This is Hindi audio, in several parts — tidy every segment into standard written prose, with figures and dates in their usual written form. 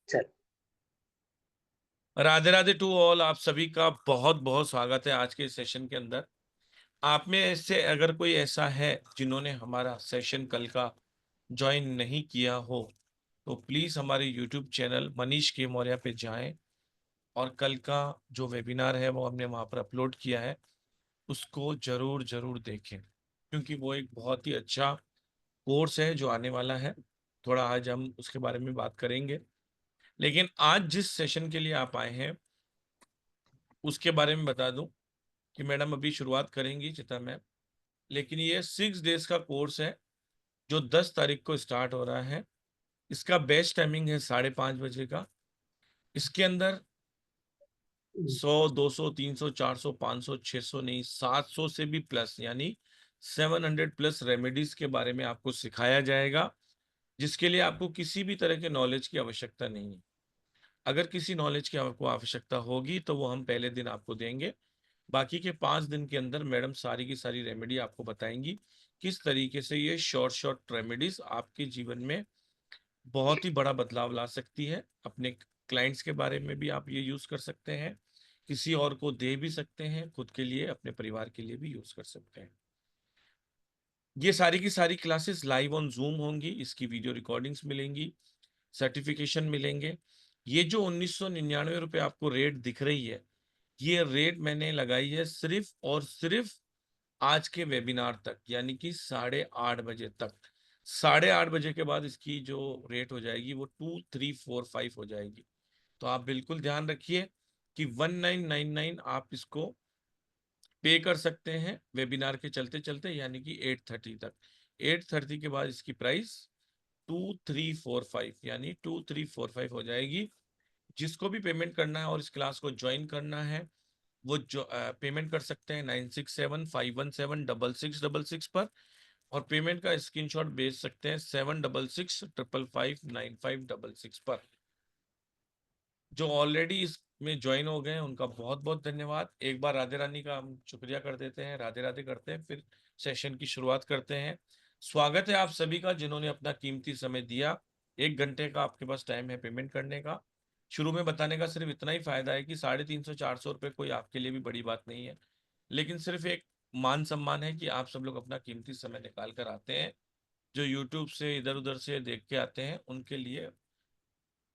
चल। Radhe Radhe to all. आप सभी का बहुत बहुत स्वागत है आज के सेशन के अंदर। आप में से अगर कोई ऐसा है जिन्होंने हमारा सेशन कल का ज्वाइन नहीं किया हो तो प्लीज हमारे यूट्यूब चैनल मनीष के मौर्य पे जाएं और कल का जो वेबिनार है वो हमने वहां पर अपलोड किया है, उसको जरूर जरूर देखें, क्योंकि वो एक बहुत ही अच्छा कोर्स है जो आने वाला है। थोड़ा आज हम उसके बारे में बात करेंगे, लेकिन आज जिस सेशन के लिए आप आए हैं उसके बारे में बता दूं कि मैडम अभी शुरुआत करेंगी चित्रा मैम, लेकिन ये 6 डेज का कोर्स है जो 10 तारीख को स्टार्ट हो रहा है। इसका बेस्ट टाइमिंग है 5:30 बजे का। इसके अंदर 100, 200, 300, 400, 500, 600 नहीं, 700 से भी प्लस, यानी 700+ रेमेडीज के बारे में आपको सिखाया जाएगा, जिसके लिए आपको किसी भी तरह के नॉलेज की आवश्यकता नहीं है। अगर किसी नॉलेज की आपको आवश्यकता होगी तो वो हम पहले दिन आपको देंगे। बाकी के 5 दिन के अंदर मैडम सारी की सारी रेमेडी आपको बताएंगी किस तरीके से ये शॉर्ट शॉर्ट रेमेडीज आपके जीवन में बहुत ही बड़ा बदलाव ला सकती है। अपने क्लाइंट्स के बारे में भी आप ये यूज कर सकते हैं, किसी और को दे भी सकते हैं, खुद के लिए अपने परिवार के लिए भी यूज कर सकते हैं। ये सारी की सारी क्लासेस लाइव ऑन जूम होंगी, इसकी वीडियो रिकॉर्डिंग्स मिलेंगी, सर्टिफिकेशन मिलेंगे। ये जो 1999 रुपये आपको रेट दिख रही है, ये रेट मैंने लगाई है सिर्फ और सिर्फ आज के वेबिनार तक, यानी कि 8:30 बजे तक। 8:30 बजे के बाद इसकी जो रेट हो जाएगी वो 2345 हो जाएगी। तो आप बिल्कुल ध्यान रखिए कि 1999 आप इसको पे कर सकते हैं वेबिनार के चलते चलते, यानी कि 8:30 तक। 8:30 के बाद इसकी प्राइस 2345 यानी 2345 हो जाएगी। जिसको भी पेमेंट करना है और इस क्लास को ज्वाइन करना है वो जो पेमेंट कर सकते हैं 9675176666 पर, और पेमेंट का स्क्रीनशॉट भेज सकते हैं 7665559566 पर। जो ऑलरेडी इसमें ज्वाइन हो गए हैं उनका बहुत बहुत धन्यवाद। एक बार राधे रानी का हम शुक्रिया कर देते हैं, राधे राधे करते हैं, फिर सेशन की शुरुआत करते हैं। स्वागत है आप सभी का जिन्होंने अपना कीमती समय दिया। 1 घंटे का आपके पास टाइम है पेमेंट करने का। शुरू में बताने का सिर्फ इतना ही फायदा है कि 350-400 रुपये कोई आपके लिए भी बड़ी बात नहीं है, लेकिन सिर्फ एक मान सम्मान है कि आप सब लोग अपना कीमती समय निकाल कर आते हैं। जो यूट्यूब से इधर उधर से देख के आते हैं उनके लिए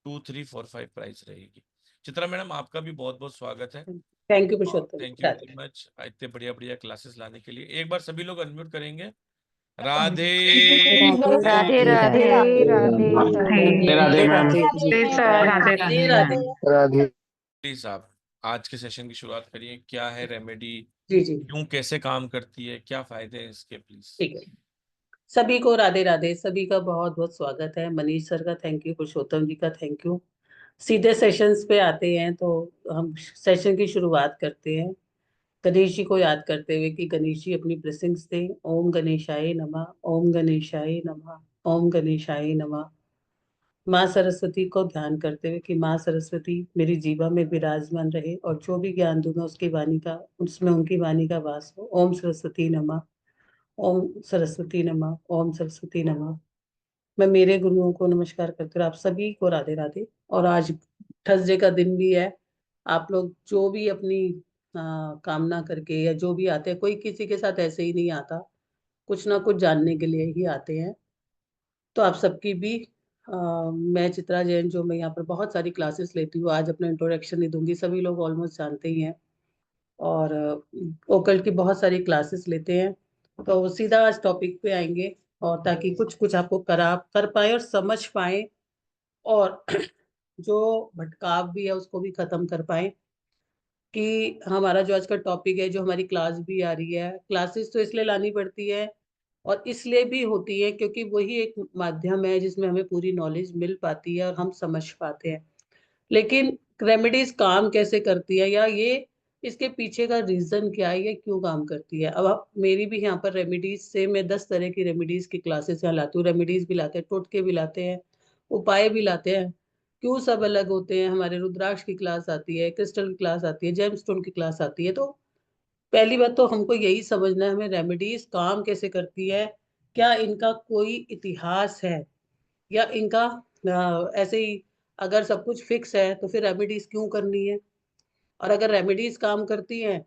2345 प्राइस रहेगी। चित्रा मैडम आपका भी बहुत बहुत स्वागत है थैंक यू और Purushottam. Thank you Radhe very much इतने बढ़िया बढ़िया क्लासेस लाने के लिए। एक बार सभी लोग अनम्यूट करेंगे। राधे राधे राधे राधे राधे राधे मैम। राधे राधे राधे। प्लीज आप आज के सेशन की शुरुआत करिए। क्या है रेमेडी, जी जी क्यों कैसे काम करती है, क्या फायदे हैं इसके, प्लीज। ठीक है। सभी को राधे राधे। सभी का बहुत बहुत स्वागत है। मनीष सर का थैंक यू, पुरुषोत्तम जी का थैंक यू। सीधे सेशंस पे आते हैं तो हम सेशन की शुरुआत करते हैं गणेश जी को याद करते हुए कि गणेश जी अपनी ब्लेसिंग्स दें। ओम गणेशाय नमः, ओम गणेशाय नमः, ओम गणेशाय नमः। माँ सरस्वती को ध्यान करते हुए कि माँ सरस्वती मेरी जीवा में विराजमान रहे और जो भी ज्ञान दूंगा उसकी वाणी का, उसमें उनकी वाणी का वास हो। ओम सरस्वती नमः, ओम सरस्वती नमः, ओम सरस्वती नमः। मैं मेरे गुरुओं को नमस्कार करते हुए आप सभी को राधे राधे। और आज थर्सडे का दिन भी है। आप लोग जो भी अपनी कामना करके या जो भी आते हैं, कोई किसी के साथ ऐसे ही नहीं आता, कुछ ना कुछ जानने के लिए ही आते हैं। तो आप सबकी भी मैं चित्रा जैन, जो मैं यहाँ पर बहुत सारी क्लासेस लेती हूँ, आज अपना इंट्रोडक्शन नहीं दूंगी, सभी लोग ऑलमोस्ट जानते ही हैं। और ओकल्ट की बहुत सारी क्लासेस लेते हैं। तो सीधा आज टॉपिक पे आएंगे, और ताकि कुछ कुछ आपको कर पाए और समझ पाए, और जो भटकाव भी है उसको भी खत्म कर पाए। कि हमारा जो आज का टॉपिक है, जो हमारी क्लास भी आ रही है, क्लासेस तो इसलिए लानी पड़ती है और इसलिए भी होती है क्योंकि वही एक माध्यम है जिसमें हमें पूरी नॉलेज मिल पाती है और हम समझ पाते हैं। लेकिन रेमेडीज काम कैसे करती है, या ये इसके पीछे का रीजन क्या है, ये क्यों काम करती है। अब आप मेरी भी यहाँ पर रेमेडीज से मैं 10 तरह की रेमेडीज की क्लासेस यहाँ लाती हूँ। रेमेडीज भी लाते हैं, टोटके भी लाते हैं, उपाय भी लाते हैं। क्यों सब अलग होते हैं। हमारे रुद्राक्ष की क्लास आती है, क्रिस्टल की क्लास आती है, जेमस्टोन की क्लास आती है। तो पहली बात तो हमको यही समझना है, हमें रेमेडीज काम कैसे करती है, क्या इनका कोई इतिहास है, या इनका ऐसे ही अगर सब कुछ फिक्स है तो फिर रेमेडीज क्यों करनी है? और अगर रेमेडीज काम करती हैं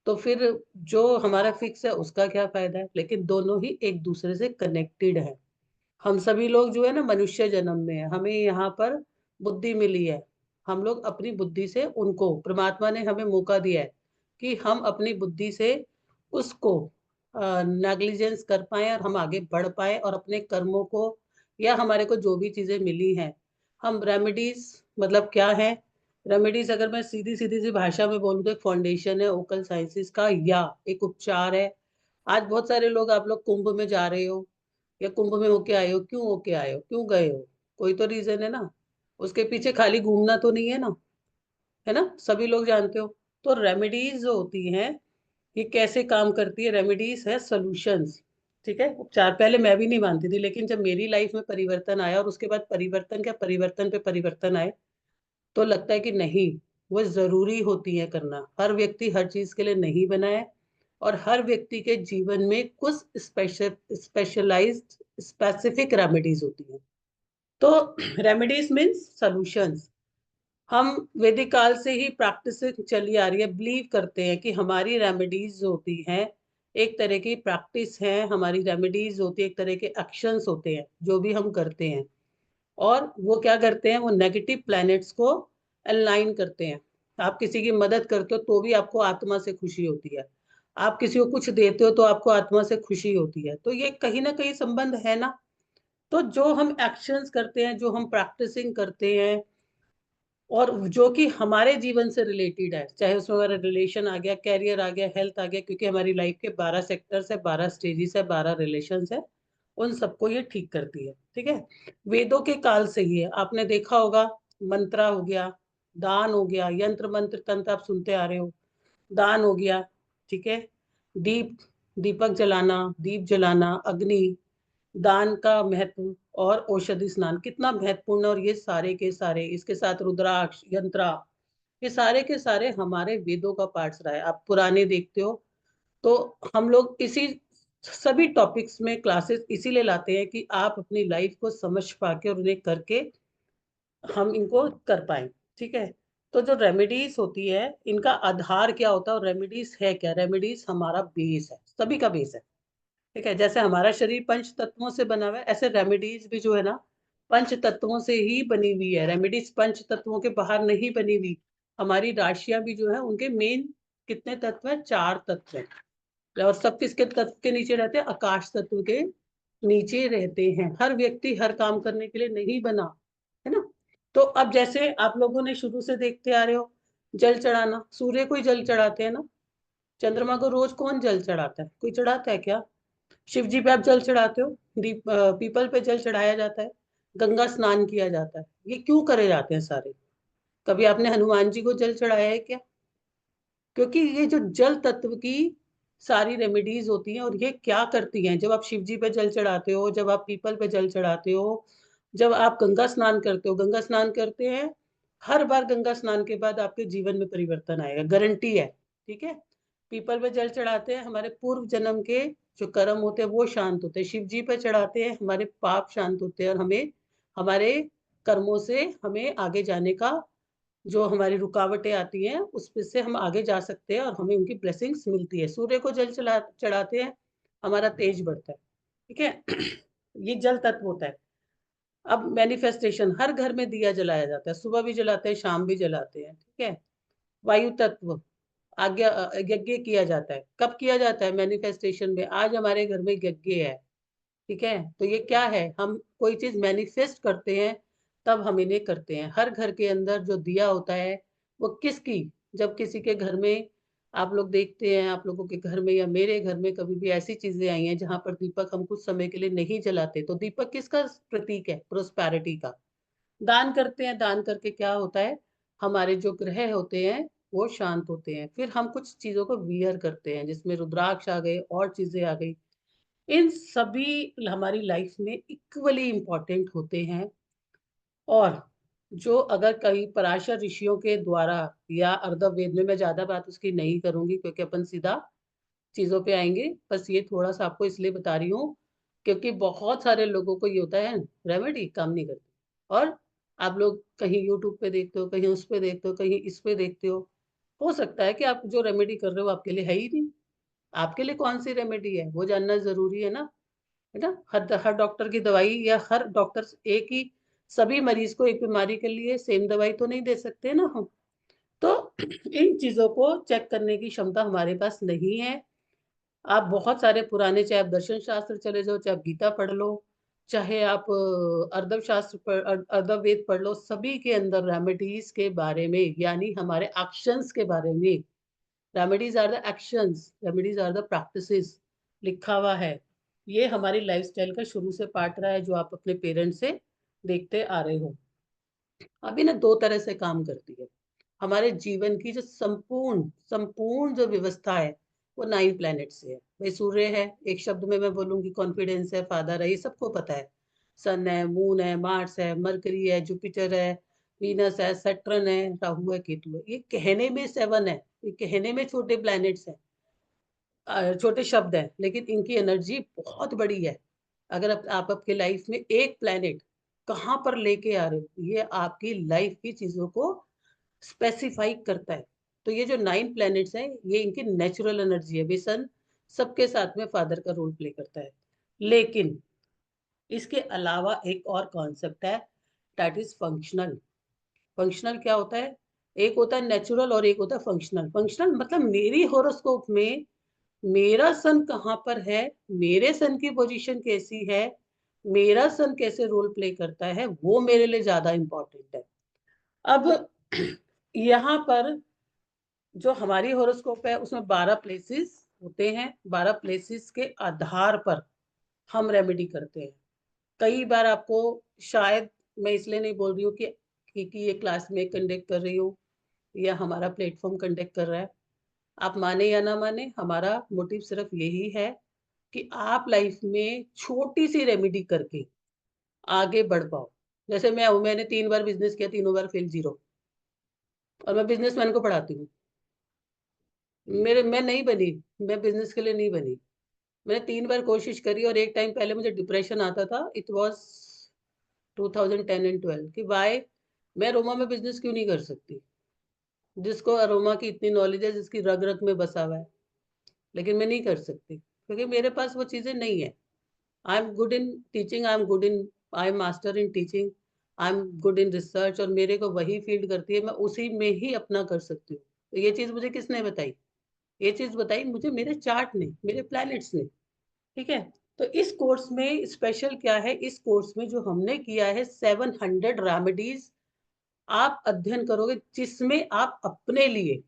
तो फिर जो हमारा फिक्स है उसका क्या फायदा है? लेकिन दोनों ही एक दूसरे से कनेक्टेड है। हम सभी लोग जो है ना मनुष्य जन्म में है, हमें यहाँ पर बुद्धि मिली है। हम लोग अपनी बुद्धि से उनको परमात्मा ने हमें मौका दिया है कि हम अपनी बुद्धि से उसको नेग्लिजेंस कर पाए और हम आगे बढ़ पाए और अपने कर्मों को या हमारे को जो भी चीजें मिली हैं हम रेमेडीज मतलब क्या है? रेमेडीज अगर मैं सीधी सीधी सी भाषा में बोलूँ तो एक फाउंडेशन है ओकल साइंसेस का या एक उपचार है। आज बहुत सारे लोग आप लोग कुंभ में जा रहे हो या कुंभ में होके आए हो, क्यों होके आए हो, क्यों गए हो? कोई तो रीजन है ना। उसके पीछे खाली घूमना तो नहीं है ना, है ना? सभी लोग जानते हो। तो रेमेडीज जो होती हैं ये कैसे काम करती है? रेमेडीज है सॉल्यूशंस। ठीक है, उपचार पहले मैं भी नहीं मानती थी, लेकिन जब मेरी लाइफ में परिवर्तन आया और उसके बाद परिवर्तन क्या परिवर्तन पे परिवर्तन आए तो लगता है कि नहीं, वो जरूरी होती है करना। हर व्यक्ति हर चीज के लिए नहीं बना है और हर व्यक्ति के जीवन में कुछ स्पेशलाइज्ड स्पेसिफिक रेमेडीज होती हैं। तो रेमेडीज मीन्स सॉल्यूशंस। हम वैदिक काल से ही प्रैक्टिस चली आ रही है, बिलीव करते हैं कि हमारी रेमेडीज होती हैं एक तरह की प्रैक्टिस है, हमारी रेमेडीज होती है एक तरह के एक्शंस होते हैं जो भी हम करते हैं। और वो क्या करते हैं? वो नेगेटिव प्लैनेट्स को अलाइन करते हैं। आप किसी की मदद करते हो तो भी आपको आत्मा से खुशी होती है। आप किसी को कुछ देते हो तो आपको आत्मा से खुशी होती है। तो ये कहीं ना कहीं संबंध है ना। तो जो हम एक्शंस करते हैं, जो हम प्रैक्टिसिंग करते हैं और जो कि हमारे जीवन से रिलेटेड है, चाहे उसमें हमारा रिलेशन आ गया, कैरियर आ गया, हेल्थ आ गया, क्योंकि हमारी लाइफ के 12 सेक्टर्स है, 12 स्टेजेस है, 12 रिलेशंस है, उन सबको ये ठीक करती है। ठीक है, वेदों के काल से ही है। आपने देखा होगा मंत्रा हो गया, दान हो गया, यंत्र मंत्र तंत्र आप सुनते आ रहे हो, दान हो गया। ठीक है, दीप, दीपक जलाना, दीप जलाना, अग्नि दान का महत्व और औषधि स्नान कितना महत्वपूर्ण है। और ये सारे के सारे इसके साथ रुद्राक्ष यंत्रा, ये सारे के सारे हमारे वेदों का पार्ट रहा है। आप पुराने देखते हो तो हम लोग इसी सभी टॉपिक्स में क्लासेस इसीलिए लाते हैं कि आप अपनी लाइफ को समझ पाके और उन्हें करके हम इनको कर पाए। ठीक है, तो जो रेमेडीज होती है इनका आधार क्या होता है और रेमेडीज है क्या? रेमेडीज हमारा बेस है, सभी का बेस है। ठीक है, जैसे हमारा शरीर पंच तत्वों से बना हुआ है, ऐसे रेमेडीज भी जो है ना पंच तत्वों से ही बनी हुई है। रेमेडीज पंच तत्वों के बाहर नहीं बनी हुई। हमारी राशियां भी जो है उनके मेन कितने तत्व है? 4 तत्व है। और सब किसके तत्व के नीचे रहते हैं? आकाश तत्व के नीचे रहते हैं। हर व्यक्ति हर काम करने के लिए नहीं बना, है ना। तो अब जैसे आप लोगों ने शुरू से देखते आ रहे हो, जल चढ़ाना, सूर्य को ही जल चढ़ाते हैं ना। चंद्रमा को रोज कौन जल चढ़ाता है? कोई चढ़ाता है क्या? शिव जी पे आप जल चढ़ाते हो, दीप पीपल पे जल चढ़ाया जाता है, गंगा स्नान किया जाता है। ये क्यों करे जाते हैं सारे? कभी आपने हनुमान जी को जल चढ़ाया है क्या? क्योंकि ये जो जल तत्व की सारी रेमेडीज होती हैं और ये क्या करती हैं। जब आप शिव जी पे जल चढ़ाते हो, जब आप पीपल पे जल चढ़ाते हो, जब आप गंगा स्नान करते हो, गंगा स्नान करते हैं, हर बार गंगा स्नान के बाद आपके जीवन में परिवर्तन आएगा, गारंटी है। ठीक है, पीपल पे जल चढ़ाते हैं, हमारे पूर्व जन्म के जो कर्म होते हैं वो शांत होते हैं। शिव जी पे चढ़ाते हैं, हमारे पाप शांत होते हैं और हमें हमारे कर्मों से हमें आगे जाने का जो हमारी रुकावटें आती हैं उस पे से हम आगे जा सकते हैं और हमें उनकी ब्लेसिंग्स मिलती है। सूर्य को जल चढ़ाते हैं, हमारा तेज बढ़ता है। ठीक है, ये जल तत्व होता है। अब मैनिफेस्टेशन, हर घर में दिया जलाया जाता है, सुबह भी जलाते हैं, शाम भी जलाते हैं। ठीक है, वायु तत्व, आज्ञा यज्ञ किया जाता है। कब किया जाता है? मैनिफेस्टेशन में। आज हमारे घर में यज्ञ है। ठीक है, तो ये क्या है? हम कोई चीज मैनिफेस्ट करते हैं तब हम इन्हें करते हैं। हर घर के अंदर जो दिया होता है वो किसकी, जब किसी के घर में आप लोग देखते हैं, आप लोगों के घर में या मेरे घर में कभी भी ऐसी चीजें आई हैं जहां पर दीपक हम कुछ समय के लिए नहीं जलाते, तो दीपक किसका प्रतीक है? प्रोस्पैरिटी का। दान करते हैं, दान करके क्या होता है? हमारे जो ग्रह होते हैं वो शांत होते हैं। फिर हम कुछ चीजों को वियर करते हैं जिसमें रुद्राक्ष आ गए और चीजें आ गई। इन सभी हमारी लाइफ में इक्वली इम्पोर्टेंट होते हैं। और जो अगर कहीं पराशर ऋषियों के द्वारा या अर्धवेद में, मैं ज्यादा बात उसकी नहीं करूंगी क्योंकि अपन सीधा चीजों पे आएंगे, बस ये थोड़ा सा आपको इसलिए बता रही हूँ क्योंकि बहुत सारे लोगों को ये होता है रेमेडी काम नहीं करती और आप लोग कहीं यूट्यूब पे देखते हो, कहीं उस पे देखते हो, कहीं इस पे देखते हो सकता है कि आप जो रेमेडी कर रहे हो आपके लिए है ही नहीं। आपके लिए कौन सी रेमेडी है वो जानना जरूरी है ना, है ना। हर डॉक्टर की दवाई या हर डॉक्टर एक ही सभी मरीज को एक बीमारी के लिए सेम दवाई तो नहीं दे सकते ना हम। तो इन चीजों को चेक करने की क्षमता हमारे पास नहीं है। आप बहुत सारे पुराने, चाहे आप दर्शन शास्त्र चले जाओ, चाहे आप गीता पढ़ लो, चाहे आप अर्धव शास्त्र अर्धव वेद पढ़ लो, सभी के अंदर रेमेडीज के बारे में, यानी हमारे एक्शंस के बारे में, remedies are the actions, remedies are the practices लिखा हुआ है। ये हमारी लाइफस्टाइल का शुरू से पार्ट रहा है जो आप अपने पेरेंट्स से देखते आ रहे हो। अभी ना दो तरह से काम करती है हमारे जीवन की, जो संपूर्ण संपूर्ण जो व्यवस्था है वो 9 प्लैनेट से है। भाई सूर्य है, एक शब्द में मैं बोलूंगी कॉन्फिडेंस है, फादर है, ये सबको पता है। सन है, मून है, मार्स है, मरकरी है, जुपिटर है, वीनस है, सैटर्न है, राहु है, केतु है। ये कहने में 7 है, ये कहने में छोटे प्लैनेट्स हैं, छोटे शब्द हैं, लेकिन इनकी एनर्जी बहुत बड़ी है। अगर आप आपके लाइफ में एक प्लैनेट कहाँ पर लेके आ रहे हो, ये आपकी लाइफ की चीजों को स्पेसिफाई करता है। तो ये जो 9 प्लैनेट्स हैं ये इनकी नेचुरल एनर्जी है। वे सन सबके साथ में फादर का रोल प्ले करता है, लेकिन इसके अलावा एक और कॉन्सेप्ट है, दैट इज फंक्शनल। फंक्शनल क्या होता है? एक होता है नेचुरल और एक होता है फंक्शनल। फंक्शनल मतलब मेरी होरोस्कोप में मेरा सन कहाँ पर है, मेरे सन की पोजीशन कैसी है, मेरा सन कैसे रोल प्ले करता है, वो मेरे लिए ज्यादा इंपॉर्टेंट है। अब यहाँ पर जो हमारी होरोस्कोप है उसमें 12 प्लेसेस होते हैं। 12 प्लेसेस के आधार पर हम रेमेडी करते हैं। कई बार आपको, शायद मैं इसलिए नहीं बोल रही हूँ कि ये क्लास में कंडक्ट कर रही हूँ या हमारा प्लेटफॉर्म कंडक्ट कर रहा है, आप माने या ना माने, हमारा मोटिव सिर्फ यही है कि आप लाइफ में छोटी सी रेमेडी करके आगे बढ़ पाओ। जैसे मैंने 3 बार बिजनेस किया, तीनों बार फेल, जीरो। और मैं बिजनेसमैन को पढ़ाती हूँ। मैं नहीं बनी, मैं बिजनेस के लिए नहीं बनी। मैंने 3 बार कोशिश करी और एक टाइम पहले मुझे डिप्रेशन आता था। इट वाज 2010 एंड 12 कि वाई मैं अरोमा में बिजनेस क्यों नहीं कर सकती, जिसको अरोमा की इतनी नॉलेज है, जिसकी रग रग में बसा हुआ है, लेकिन मैं नहीं कर सकती क्योंकि मेरे पास वो चीजें नहीं है। I am good in teaching, I am master in teaching, I am good in research, और मेरे को वही फील्ड करती है, मैं उसी में ही अपना कर सकती हूँ। तो ये चीज मुझे किसने बताई? ये चीज बताई मुझे मेरे चार्ट ने, मेरे प्लैनेट्स ने। ठीक है। तो इस कोर्स में स्पेशल क्या है, इस कोर्स में जो हमने किया है 700 रेमेडीज आप अध्ययन करोगे, जिसमें आप अपने लिए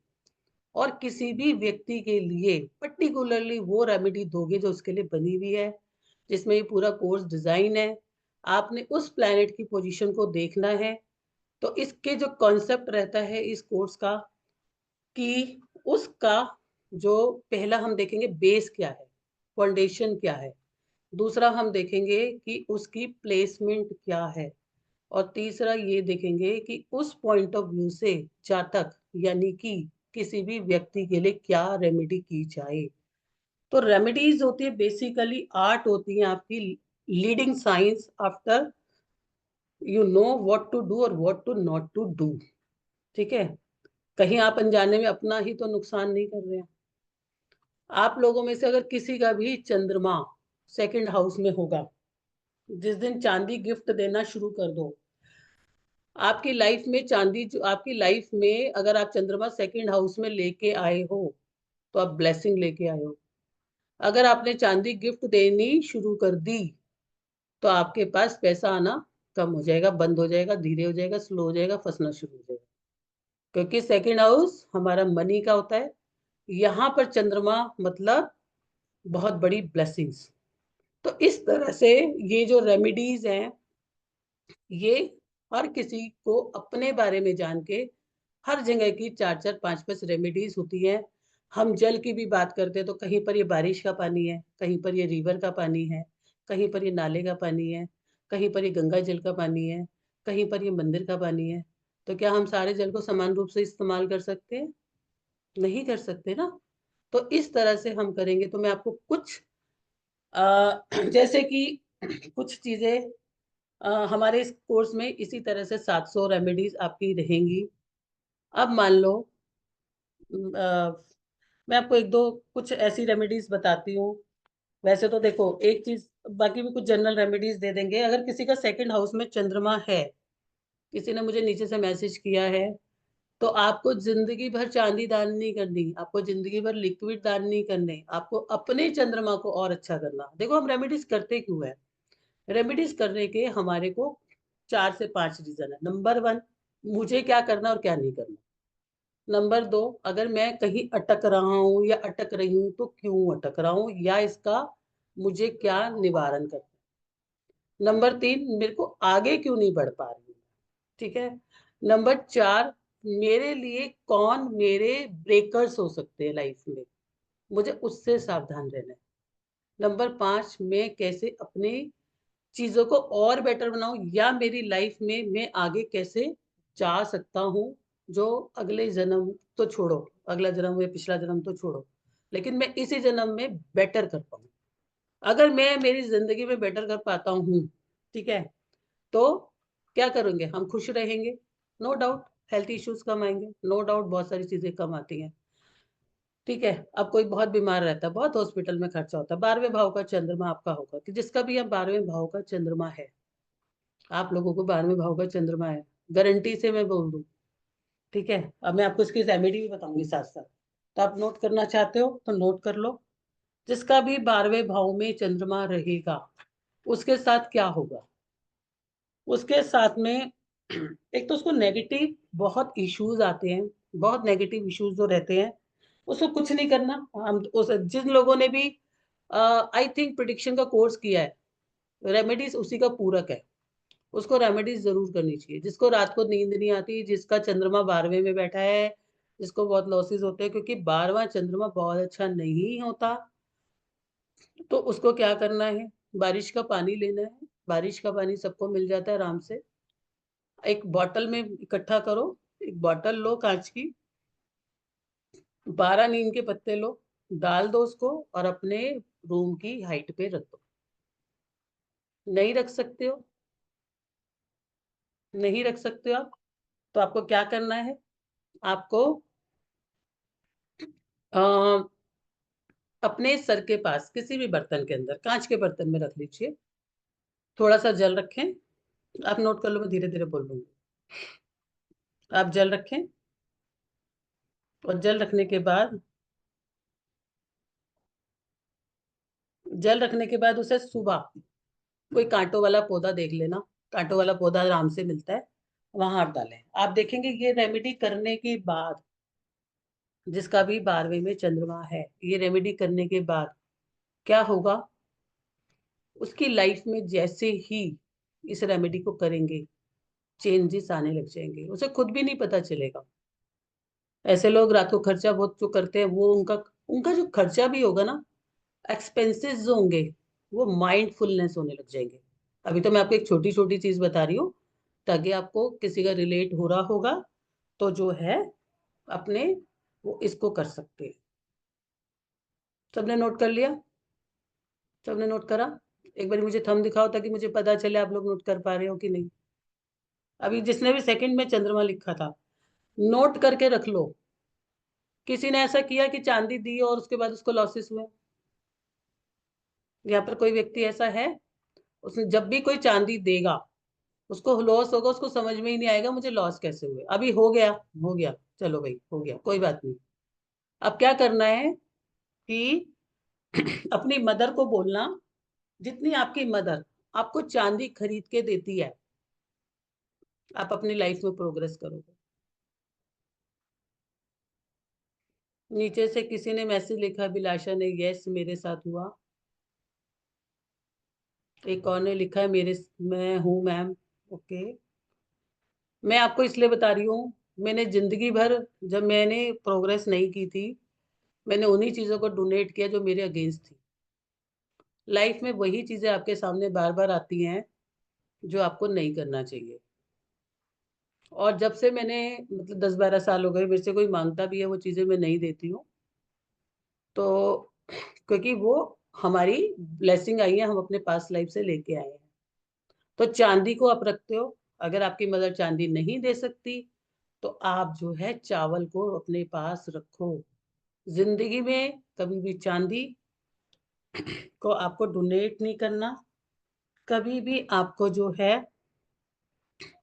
और किसी भी व्यक्ति के लिए पर्टिकुलरली वो रेमेडी दोगे जो उसके लिए बनी हुई है, जिसमें ये पूरा कोर्स डिजाइन है। आपने उस प्लैनेट की पोजीशन को देखना है। तो इसके जो कॉन्सेप्ट रहता है इस कोर्स का, कि उसका जो पहला हम देखेंगे बेस क्या है, फाउंडेशन क्या है। दूसरा हम देखेंगे कि उसकी प्लेसमेंट क्या है। और तीसरा ये देखेंगे कि उस पॉइंट ऑफ व्यू से जातक यानी कि किसी भी व्यक्ति के लिए क्या रेमेडी की जाए। तो रेमेडीज होती है बेसिकली, आर्ट होती है आपकी leading science after you know what to do और what to not to do. ठीक है। कहीं आप अनजाने में अपना ही तो नुकसान नहीं कर रहे हैं। आप लोगों में से अगर किसी का भी चंद्रमा सेकंड हाउस में होगा, जिस दिन चांदी गिफ्ट देना शुरू कर दो, आपकी लाइफ में चांदी, जो आपकी लाइफ में अगर आप चंद्रमा सेकंड हाउस में लेके आए हो तो आप ब्लेसिंग लेके आए हो। अगर आपने चांदी गिफ्ट देनी शुरू कर दी तो आपके पास पैसा आना कम हो जाएगा, बंद हो जाएगा, धीरे हो जाएगा, स्लो हो जाएगा, फंसना शुरू हो जाएगा। क्योंकि सेकंड हाउस हमारा मनी का होता है। यहाँ पर चंद्रमा मतलब बहुत बड़ी ब्लेसिंग्स। तो इस तरह से ये जो रेमेडीज हैं, ये हर किसी को अपने बारे में जान के, हर जगह की 4-4 5-5 रेमेडीज होती हैं। हम जल की भी बात करते हैं तो कहीं पर ये बारिश का पानी है, कहीं पर ये रिवर का पानी है, कहीं पर ये नाले का पानी है, कहीं पर ये गंगा जल का पानी है, कहीं पर ये मंदिर का पानी है। तो क्या हम सारे जल को समान रूप से इस्तेमाल कर सकते हैं? नहीं कर सकते ना। तो इस तरह से हम करेंगे। तो मैं आपको कुछ जैसे कि कुछ चीजें हमारे इस कोर्स में इसी तरह से 700 रेमेडीज आपकी रहेंगी। अब मान लो मैं आपको एक दो कुछ ऐसी रेमेडीज बताती हूँ। वैसे तो देखो एक चीज, बाकी भी कुछ जनरल रेमेडीज दे देंगे। अगर किसी का सेकंड हाउस में चंद्रमा है, किसी ने मुझे नीचे से मैसेज किया है, तो आपको जिंदगी भर चांदी दान नहीं करनी, आपको जिंदगी भर लिक्विड दान नहीं करने, आपको अपने चंद्रमा को और अच्छा करना। देखो हम रेमेडीज करते क्यों है? रेमेडीज करने के हमारे को 4 से 5 रीजन है। नंबर 1, मुझे क्या करना और क्या नहीं करना। नंबर 2, अगर मैं कहीं अटक रहा हूँ या अटक रही हूँ तो क्यों अटक रहा हूँ, या इसका मुझे क्या निवारण करना है। नंबर 3, मेरे को आगे क्यों नहीं बढ़ पा रही हूँ। ठीक है। नंबर 4, मेरे लिए कौन मेरे ब्रेकर्स हो सकते हैं लाइफ में, मुझे उससे सावधान रहना है। नंबर 5, मैं कैसे अपने चीजों को और बेटर बनाऊं, या मेरी लाइफ में मैं आगे कैसे जा सकता हूँ, जो अगले जन्म तो छोड़ो, अगला जन्म या पिछला जन्म तो छोड़ो, लेकिन मैं इसी जन्म में बेटर कर पाऊँ। अगर मैं मेरी जिंदगी में बेटर कर पाता हूँ, ठीक है, तो क्या करेंगे, हम खुश रहेंगे, नो डाउट। हेल्थ इश्यूज कम आएंगे, नो डाउट, बहुत सारी चीजें कम आती हैं। ठीक है। अब कोई बहुत बीमार रहता है, बहुत हॉस्पिटल में खर्चा होता है, 12वें भाव का चंद्रमा आपका होगा, कि जिसका भी अब 12वें भाव का चंद्रमा है, आप लोगों को 12वें भाव का चंद्रमा है, गारंटी से मैं बोल दूं। ठीक है। अब मैं आपको इसकी रेमेडी भी बताऊंगी साथ साथ, तो आप नोट करना चाहते हो तो नोट कर लो। जिसका भी 12वें भाव में चंद्रमा रहेगा, उसके साथ क्या होगा, उसके साथ में एक तो उसको नेगेटिव बहुत इश्यूज आते हैं, बहुत नेगेटिव इश्यूज जो रहते हैं, उसको कुछ नहीं करना। हम उस जिन लोगों ने भी आई थिंक प्रिडिक्शन का कोर्स किया है, रेमेडीज उसी का पूरक है, उसको रेमेडीज जरूर करनी चाहिए। जिसको रात को नींद नहीं आती, जिसका चंद्रमा 12वें में बैठा है, जिसको बहुत लॉसेस होते हैं, क्योंकि 12वां चंद्रमा बहुत अच्छा नहीं होता, तो उसको क्या करना है, बारिश का पानी लेना है। बारिश का पानी सबको मिल जाता है आराम से, एक बॉटल में इकट्ठा करो, एक बॉटल लो कांच की, 12 नीम के पत्ते लो, डाल दो उसको और अपने रूम की हाइट पे रख दो। नहीं रख सकते हो, नहीं रख सकते हो आप, तो आपको क्या करना है, आपको अ, अपने सर के पास किसी भी बर्तन के अंदर, कांच के बर्तन में रख लीजिए, थोड़ा सा जल रखें। आप नोट कर लो, मैं धीरे धीरे बोल दूंगी। आप जल रखें, और जल रखने के बाद, जल रखने के बाद उसे सुबह कोई कांटों वाला पौधा देख लेना, कांटों वाला पौधा आराम से मिलता है, वहां हाथ डालें। आप देखेंगे ये रेमेडी करने के बाद, जिसका भी 12वें में चंद्रमा है, ये रेमेडी करने के बाद क्या होगा, उसकी लाइफ में जैसे ही इस रेमेडी को करेंगे, चेंजेस आने लग जाएंगे, उसे खुद भी नहीं पता चलेगा। ऐसे लोग रात को खर्चा बहुत जो करते हैं, वो उनका उनका जो खर्चा भी होगा ना, एक्सपेंसेस जो होंगे, वो माइंडफुलनेस होने लग जाएंगे। अभी तो मैं आपको एक छोटी छोटी चीज बता रही हूँ, ताकि आपको किसी का रिलेट हो रहा होगा, तो जो है अपने वो इसको कर सकते हैं। सबने नोट कर लिया? सबने नोट करा? एक बार मुझे थंब दिखाओ, ताकि मुझे पता चले आप लोग नोट कर पा रहे हो कि नहीं। अभी जिसने भी सेकंड में चंद्रमा लिखा था, नोट करके रख लो। किसी ने ऐसा किया कि चांदी दी और उसके बाद उसको लॉसेस हुए? यहाँ पर कोई व्यक्ति ऐसा है? उसने जब भी कोई चांदी देगा, उसको लॉस होगा, उसको समझ में ही नहीं आएगा मुझे लॉस कैसे हुए। अभी हो गया, हो गया, चलो भाई हो गया, कोई बात नहीं। अब क्या करना है कि अपनी मदर को बोलना, जितनी आपकी मदर आपको चांदी खरीद के देती है, आप अपनी लाइफ में प्रोग्रेस करोगे। नीचे से किसी ने मैसेज लिखा, अभिलाषा ने, यस मेरे साथ हुआ। एक और ने लिखा है मेरे, मैं हूँ मैम। ओके। मैं आपको इसलिए बता रही हूँ, मैंने जिंदगी भर जब मैंने प्रोग्रेस नहीं की थी, मैंने उन्हीं चीजों को डोनेट किया जो मेरे अगेंस्ट थी। लाइफ में वही चीजें आपके सामने बार बार आती हैं जो आपको नहीं करना चाहिए। और जब से मैंने, मतलब 10-12 साल हो गए, मेरे से कोई मांगता भी है वो चीजें मैं नहीं देती हूँ, तो क्योंकि वो हमारी ब्लेसिंग आई है, हम अपने पास लाइफ से लेके आए हैं। तो चांदी को आप रखते हो, अगर आपकी मदर चांदी नहीं दे सकती तो आप जो है चावल को अपने पास रखो। जिंदगी में कभी भी चांदी को आपको डोनेट नहीं करना, कभी भी आपको जो है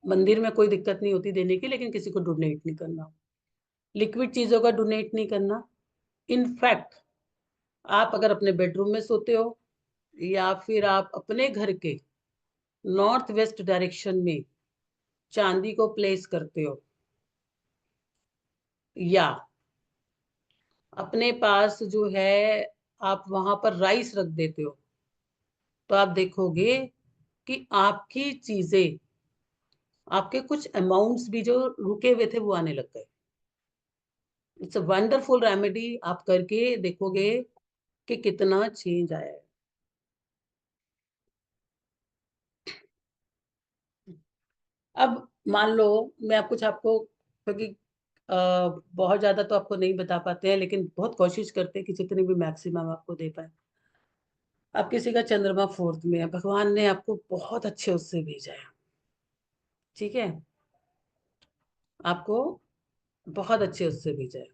मंदिर में कोई दिक्कत नहीं होती देने की, लेकिन किसी को डोनेट नहीं करना, लिक्विड चीजों का डोनेट नहीं करना। इनफैक्ट आप अगर अपने बेडरूम में सोते हो या फिर आप अपने घर के नॉर्थ वेस्ट डायरेक्शन में चांदी को प्लेस करते हो या अपने पास जो है आप वहां पर राइस रख देते हो, तो आप देखोगे कि आपकी चीजें, आपके कुछ अमाउंट्स भी जो रुके हुए थे वो आने लग गए। इट्स अ वंडरफुल रेमेडी, आप करके देखोगे कि कितना चेंज आया है। अब मान लो मैं आप कुछ आपको, क्योंकि बहुत ज्यादा तो आपको नहीं बता पाते हैं, लेकिन बहुत कोशिश करते हैं कि जितनी भी मैक्सिमम आपको दे पाए। अब किसी का चंद्रमा 4th में है, भगवान ने आपको बहुत अच्छे उससे भेजा है, ठीक है, आपको बहुत अच्छे उससे भेजा है।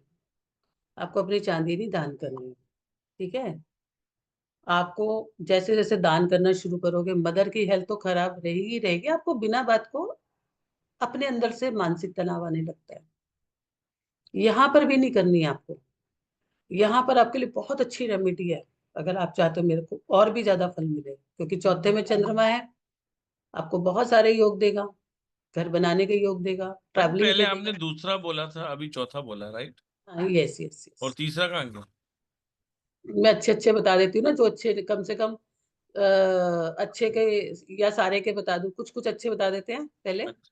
आपको अपनी चांदी नहीं दान करनी है, ठीक है। आपको जैसे जैसे दान करना शुरू करोगे, मदर की हेल्थ तो खराब रहेगी रहेगी, आपको बिना बात को अपने अंदर से मानसिक तनाव आने लगता है। यहाँ पर भी नहीं करनी है आपको, यहाँ पर आपके लिए बहुत अच्छी रेमेडी है। अगर आप चाहते हो मेरे को और भी ज्यादा फल मिले, क्योंकि 4थे में चंद्रमा है, आपको बहुत सारे योग देगा, घर बनाने के योग देगा, मैडम ट्रैवलिंग पहले के आपने देगा। दूसरा बोला था, अभी चौथा बोला, राइट? हाँ, यस यस और यस। तीसरा कहाँ गया? मैं अच्छे अच्छे बता देती हूँ ना, जो अच्छे कम से कम अच्छे के या सारे के बता दूं, कुछ कुछ अच्छे बता देते हैं पहले। अच्छा,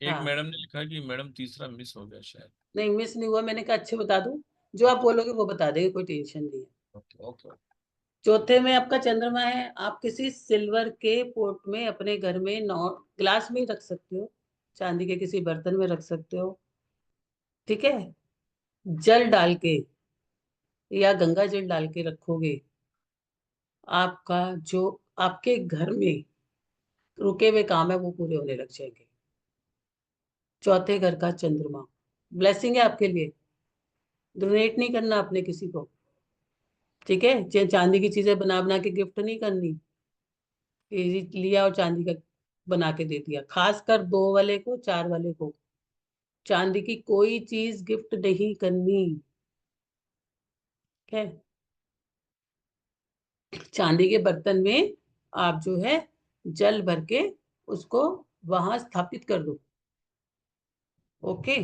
एक हाँ, मैडम ने लिखा कि मैडम तीसरा मिस हो गया शायद। नहीं मिस नहीं हुआ, मैंने कहा अच्छे बता दूं, जो आप बोलोगे वो बता देंगे, कोई टेंशन नहीं है। Okay okay. 4थे में आपका चंद्रमा है, आप किसी सिल्वर के पोर्ट में अपने घर में ग्लास में ही रख सकते हो, चांदी के किसी बर्तन में रख सकते हो, ठीक है। जल डाल के या गंगा जल डाल के रखोगे, आपका जो आपके घर में रुके हुए काम है वो पूरे होने लग जाएंगे। 4थे घर का चंद्रमा ब्लेसिंग है आपके लिए। डोनेट नहीं करना आपने किसी को, ठीक है। चांदी की चीजें बना बना के गिफ्ट नहीं करनी, ये लिया और चांदी का बना के दे दिया, खासकर 2 वाले को, 4 वाले को चांदी की कोई चीज गिफ्ट नहीं करनी, ठीक है। चांदी के बर्तन में आप जो है जल भर के उसको वहां स्थापित कर दो, ओके,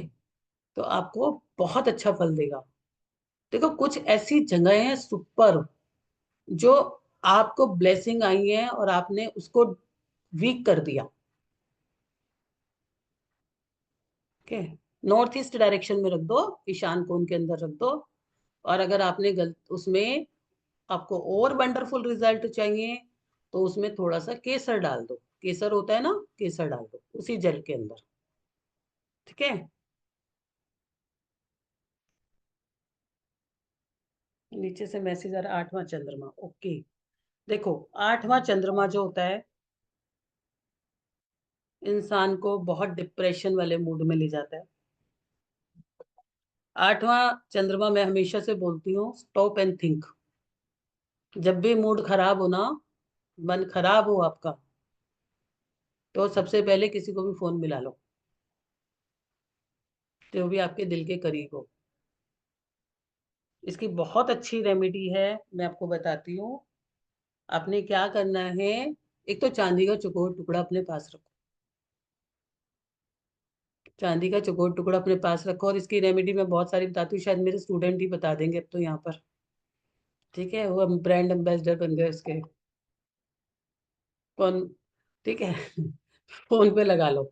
तो आपको बहुत अच्छा फल देगा। देखो कुछ ऐसी जगह है सुपर, जो आपको ब्लेसिंग आई है और आपने उसको वीक कर दिया, ओके। नॉर्थ ईस्ट डायरेक्शन में रख दो, ईशान कोण के अंदर रख दो। और अगर आपने गलत उसमें, आपको और वंडरफुल रिजल्ट चाहिए तो उसमें थोड़ा सा केसर डाल दो, केसर होता है ना, केसर डाल दो उसी जल के अंदर, ठीक है। नीचे से मैसेज आ रहा, 8वां चंद्रमा, ओके। देखो 8वां चंद्रमा जो होता है, इंसान को बहुत डिप्रेशन वाले मूड में ले जाता है। 8वां चंद्रमा मैं हमेशा से बोलती हूँ, स्टॉप एंड थिंक। जब भी मूड खराब हो ना, मन खराब हो आपका, तो सबसे पहले किसी को भी फोन मिला लो, जो भी आपके दिल के करीब हो। इसकी बहुत अच्छी रेमेडी है, मैं आपको बताती हूँ। आपने क्या करना है, एक तो चांदी का चौकोर टुकड़ा अपने पास रखो, चांदी का चौकोर टुकड़ा अपने पास रखो। और इसकी रेमेडी मैं बहुत सारी बताती हूँ, शायद मेरे स्टूडेंट ही बता देंगे अब तो यहाँ पर, ठीक है, वो ब्रांड एम्बेसडर बन गए उसके। कौन, ठीक है। फोन पे लगा लो,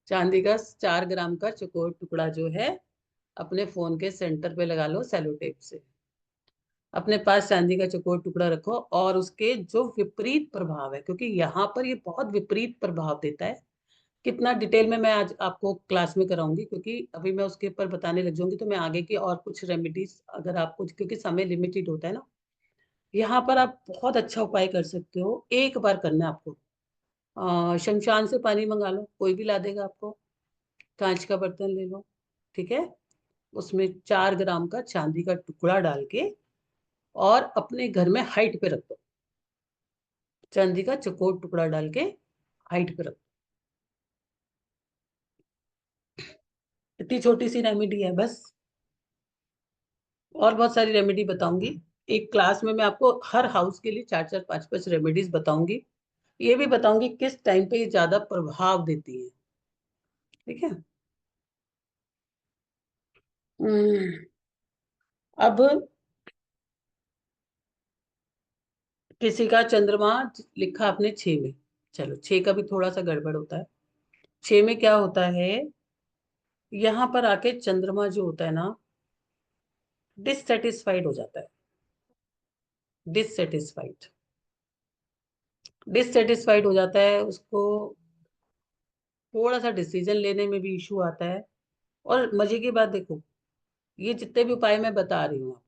चांदी का 4 ग्राम का चौकोर टुकड़ा जो है अपने फोन के सेंटर पे लगा लो सेलो टेप से। अपने पास चांदी का चौकोर टुकड़ा रखो, और उसके जो विपरीत प्रभाव है, क्योंकि यहाँ पर ये बहुत विपरीत प्रभाव देता है, कितना डिटेल में मैं आज आपको क्लास में कराऊंगी, क्योंकि अभी मैं उसके ऊपर बताने लग जाऊंगी तो मैं आगे की और कुछ रेमेडीज, अगर आपको, क्योंकि समय लिमिटेड होता है ना, यहाँ पर आप बहुत अच्छा उपाय कर सकते हो। एक बार करना है आपको, शमशान से पानी मंगा लो, कोई भी ला देगा आपको। कांच का बर्तन ले लो, ठीक है। उसमें 4 ग्राम का चांदी का टुकड़ा डाल के और अपने घर में हाइट पे रख दो। चांदी का चकोर टुकड़ा डाल के हाइट पे रख दो। इतनी छोटी सी रेमेडी है बस। और बहुत सारी रेमेडी बताऊंगी। एक क्लास में मैं आपको हर हाउस के लिए 4-4 5-5 रेमेडीज बताऊंगी। ये भी बताऊंगी किस टाइम पे ये ज्यादा प्रभाव देती है, ठीक है। हम्म, अब किसी का चंद्रमा लिखा आपने 6 में। चलो 6 का भी थोड़ा सा गड़बड़ होता है। 6 में क्या होता है, यहाँ पर आके चंद्रमा जो होता है ना, डिससेटिस्फाइड हो जाता है। डिससेटिस्फाइड डिससेटिस्फाइड हो जाता है उसको। थोड़ा सा डिसीजन लेने में भी इशू आता है। और मजे की बात देखो, ये जितने भी उपाय मैं बता रही हूँ,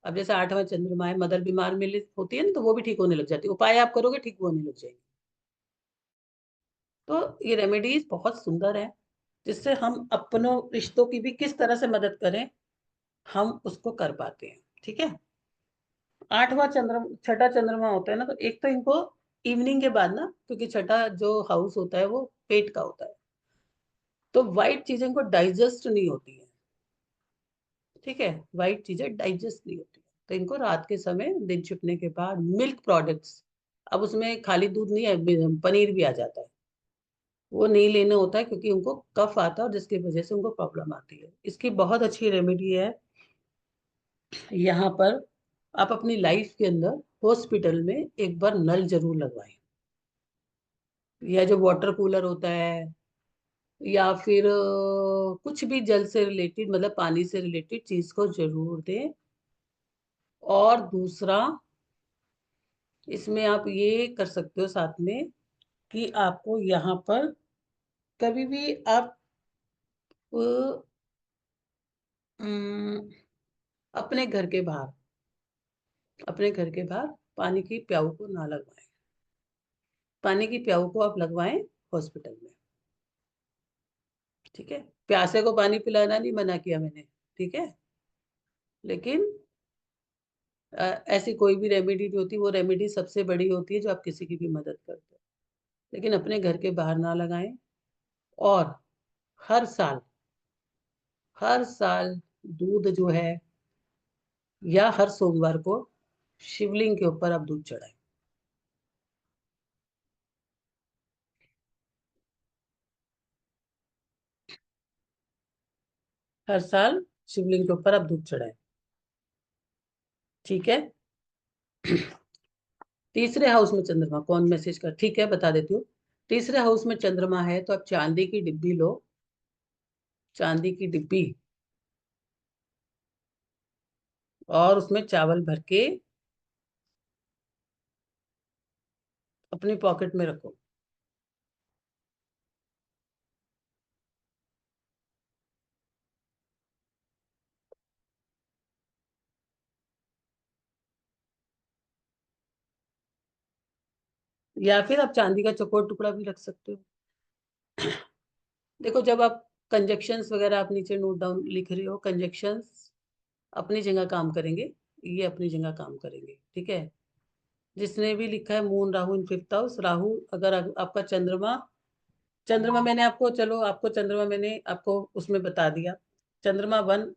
अब जैसे 8वां चंद्रमा है, मदर बीमार मिली होती है ना, तो वो भी ठीक होने लग जाती है। उपाय आप करोगे, ठीक होने लग जाएगी। तो ये रेमेडीज बहुत सुंदर है, जिससे हम अपनों रिश्तों की भी किस तरह से मदद करें, हम उसको कर पाते हैं, ठीक है। 8वां चंद्रमा, छठा चंद्रमा होता है ना, तो एक तो इनको इवनिंग के बाद ना, क्योंकि छठा जो हाउस होता है वो पेट का होता है, तो वाइट चीजें को डाइजेस्ट नहीं होती है, ठीक है। वाइट चीजें डाइजेस्ट नहीं होती, तो इनको रात के समय दिन छिपने के बाद मिल्क प्रोडक्ट्स, अब उसमें खाली दूध नहीं है, पनीर भी आ जाता है, वो नहीं लेना होता है, क्योंकि उनको कफ आता है और जिसकी वजह से उनको प्रॉब्लम आती है। इसकी बहुत अच्छी रेमेडी है। यहाँ पर आप अपनी लाइफ के अंदर हॉस्पिटल में एक बार नल जरूर लगवाएं, या जो वाटर कूलर होता है, या फिर कुछ भी जल से रिलेटेड, मतलब पानी से रिलेटेड चीज को जरूर दें। और दूसरा, इसमें आप ये कर सकते हो साथ में, कि आपको यहाँ पर कभी भी आप अम, अपने घर के बाहर, अपने घर के बाहर पानी की प्याऊ को ना लगवाएं। पानी की प्याऊ को आप लगवाएं हॉस्पिटल में, ठीक है। प्यासे को पानी पिलाना नहीं मना किया मैंने, ठीक है। लेकिन ऐसी कोई भी रेमेडी नहीं होती, वो रेमेडी सबसे बड़ी होती है जो आप किसी की भी मदद करते हो। लेकिन अपने घर के बाहर ना लगाएं। और हर साल, हर साल दूध जो है, या हर सोमवार को शिवलिंग के ऊपर आप दूध चढ़ाएं। हर साल शिवलिंग के ऊपर आप दूध चढ़ाएं, ठीक है। तीसरे हाउस में चंद्रमा, कौन मैसेज कर, ठीक है बता देती हूँ। तीसरे हाउस में चंद्रमा है, तो आप चांदी की डिब्बी लो। चांदी की डिब्बी, और उसमें चावल भर के अपनी पॉकेट में रखो। या फिर आप चांदी का चौकोर टुकड़ा भी रख सकते हो। देखो, जब आप कंजक्शंस वगैरह आप नीचे नोट डाउन लिख रहे हो, कंजक्शंस अपनी जगह काम करेंगे, ये अपनी जगह काम करेंगे, ठीक है। जिसने भी लिखा है मून राहु इन 5th हाउस, राहु अगर आपका चंद्रमा, चंद्रमा मैंने आपको, चलो आपको चंद्रमा मैंने आपको उसमें बता दिया। चंद्रमा 1,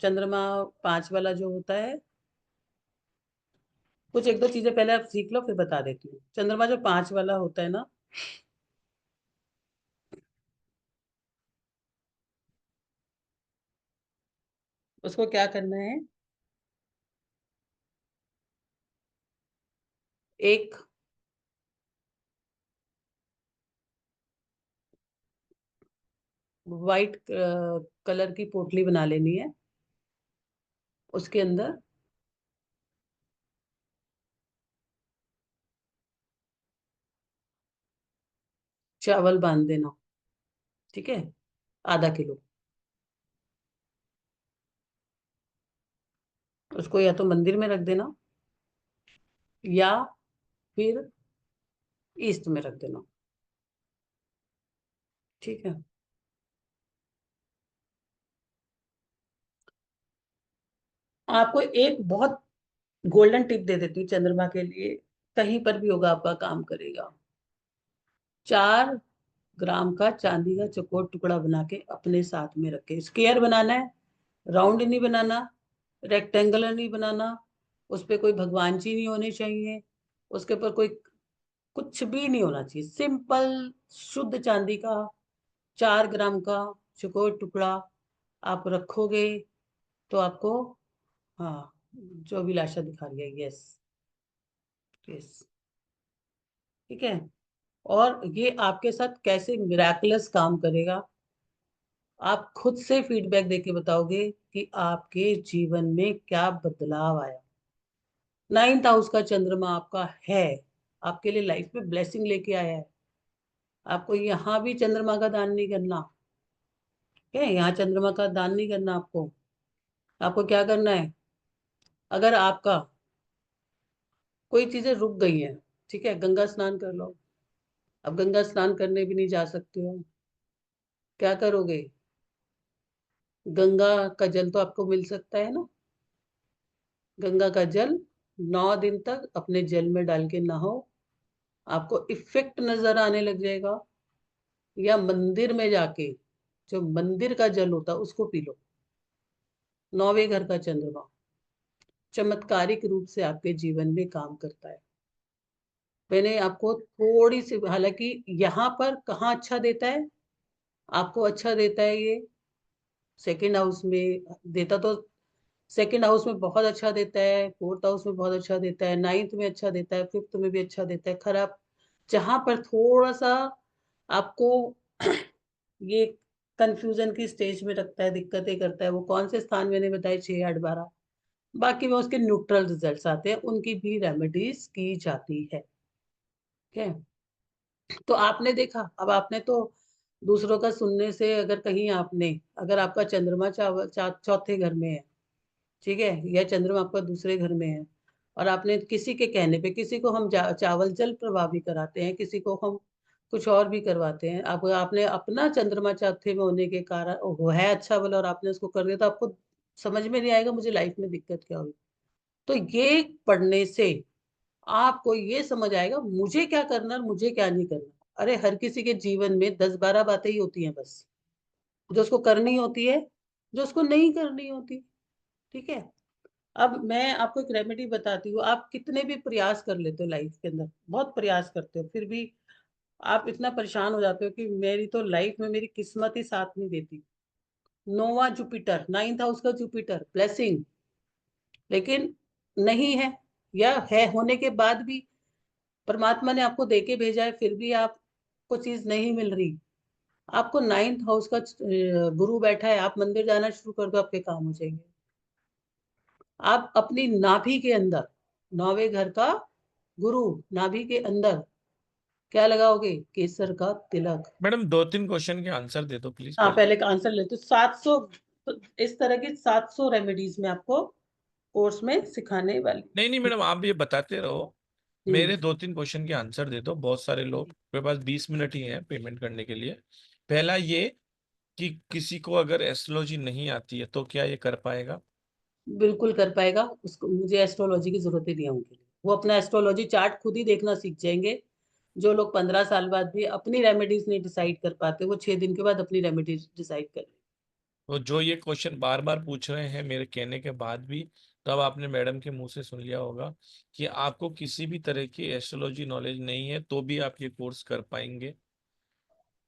चंद्रमा 5 वाला जो होता है, कुछ एक दो चीजें पहले आप सीख लो, फिर बता देती हूँ। चंद्रमा जो 5 वाला होता है ना, उसको क्या करना है, एक वाइट कलर की पोटली बना लेनी है। उसके अंदर चावल बांध देना, ठीक है, ½ किलो। उसको या तो मंदिर में रख देना, या फिर ईस्ट में रख देना, ठीक है। आपको एक बहुत गोल्डन टिप दे देती हूँ चंद्रमा के लिए, कहीं पर भी होगा आपका काम करेगा। 4 ग्राम का चांदी का चौकोर टुकड़ा बना के अपने साथ में रखे। स्क्वायर बनाना है, राउंड नहीं बनाना, रेक्टेंगुलर नहीं बनाना, उस पे कोई भगवान जी नहीं होने चाहिए, उसके ऊपर कोई कुछ भी नहीं होना चाहिए। सिंपल शुद्ध चांदी का 4 ग्राम का चौकोर टुकड़ा आप रखोगे तो आपको, हाँ, जो अभिलाषा दिखा रही है, यस यस, ठीक है। और ये आपके साथ कैसे मिराकुलस काम करेगा, आप खुद से फीडबैक देके बताओगे कि आपके जीवन में क्या बदलाव आया। 9th हाउस का चंद्रमा आपका है, आपके लिए लाइफ में ब्लेसिंग लेके आया है। आपको यहाँ भी चंद्रमा का दान नहीं करना है, यहाँ चंद्रमा का दान नहीं करना आपको। आपको क्या करना है, अगर आपका कोई चीजें रुक गई हैं, ठीक है, गंगा स्नान कर लो। अब गंगा स्नान करने भी नहीं जा सकते हो, क्या करोगे? गंगा का जल तो आपको मिल सकता है ना, गंगा का जल 9 दिन तक अपने जल में डाल के नहाओ, आपको इफेक्ट नजर आने लग जाएगा। या मंदिर में जाके जो मंदिर का जल होता है उसको पी लो। 9वें घर का चंद्रमा चमत्कारिक रूप से आपके जीवन में काम करता है। मैंने आपको थोड़ी सी, हालांकि यहाँ पर कहाँ अच्छा देता है, आपको अच्छा देता है ये सेकंड हाउस में देता, तो सेकंड हाउस में बहुत अच्छा देता है, 4th हाउस में बहुत अच्छा देता है, 9th में अच्छा देता है, 5th में भी अच्छा देता है। खराब जहां पर थोड़ा सा आपको ये कंफ्यूजन की स्टेज में रखता है, दिक्कतें करता है, वो कौन से स्थान मैंने बताए, 6, 8, 12, बाकी में उसके न्यूट्रल रिजल्ट्स आते हैं, उनकी भी रेमेडीज की जाती है, ठीक है। तो आपने देखा, अब आपने तो दूसरों का सुनने से, अगर कहीं आपने, अगर आपका चंद्रमा चौथे घर में है, ठीक है, या चंद्रमा आपका दूसरे घर में है, और आपने किसी के कहने पे, किसी को हम चावल जल प्रवाह भी कराते हैं, किसी को हम कुछ और भी करवाते हैं, आप आपने अपना चंद्रमा चौथे में होने के कारण वो है अच्छा वाला और आपने उसको कर दिया, तो आपको समझ में नहीं आएगा मुझे लाइफ में दिक्कत क्या हुई। तो ये पढ़ने से आपको ये समझ आएगा मुझे क्या करना और मुझे क्या नहीं करना। अरे हर किसी के जीवन में 10-12 बातें ही होती हैं बस, जो उसको करनी होती है, जो उसको नहीं करनी होती, ठीक है। अब मैं आपको एक रेमेडी बताती हूँ। आप कितने भी प्रयास कर लेते हो लाइफ के अंदर, बहुत प्रयास करते हो, फिर भी आप इतना परेशान हो जाते हो कि मेरी तो लाइफ में मेरी किस्मत ही साथ नहीं देती। नोवा जुपिटर, 9th हाउस का जुपिटर ब्लेसिंग, लेकिन नहीं है, या है होने के बाद भी परमात्मा ने आपको देके भेजा है, फिर भी आपको चीज नहीं मिल रही। आपको 9th हाउस का गुरु बैठा है, आप मंदिर जाना शुरू कर दो, आपके काम हो जाएंगे। आप अपनी नाभि के अंदर, 9वें घर का गुरु, नाभि के अंदर क्या लगाओगे, केसर का तिलक। मैडम 2-3 क्वेश्चन के आंसर दे दो प्लीज हाँ, पहले। पहले का आंसर लेते 700, तो इस तरह की 700 रेमेडीज में आपको कोर्स में सिखाने वाली। नहीं नहीं मैडम, आप ये बताते रहो, हम्म मेरे 2-3 क्वेश्चन के आंसर दे दो। बहुत सारे लोग के पास 20 मिनट ही है पेमेंट करने के लिए। पहला ये कि किसी को अगर एस्ट्रोलॉजी नहीं आती है तो क्या ये कर पाएगा? बिल्कुल कर पाएगा, उसको मुझे एस्ट्रोलॉजी की जरूरत ही नहीं है उनके लिए, वो अपना एस्ट्रोलॉजी चार्ट खुद ही देखना सीख जाएंगे। जो लोग 15 साल बाद भी अपनी रेमेडीज नहीं डिसाइड कर पाते, वो 6 दिन के बाद अपनी रेमेडीज डिसाइड कर। तो जो ये क्वेश्चन बार बार पूछ रहे हैं मेरे कहने के बाद भी, तो अब आपने मैडम के मुंह से सुन लिया होगा कि आपको किसी भी तरह की एस्ट्रोलॉजी नॉलेज नहीं है तो भी आप ये कोर्स कर पाएंगे।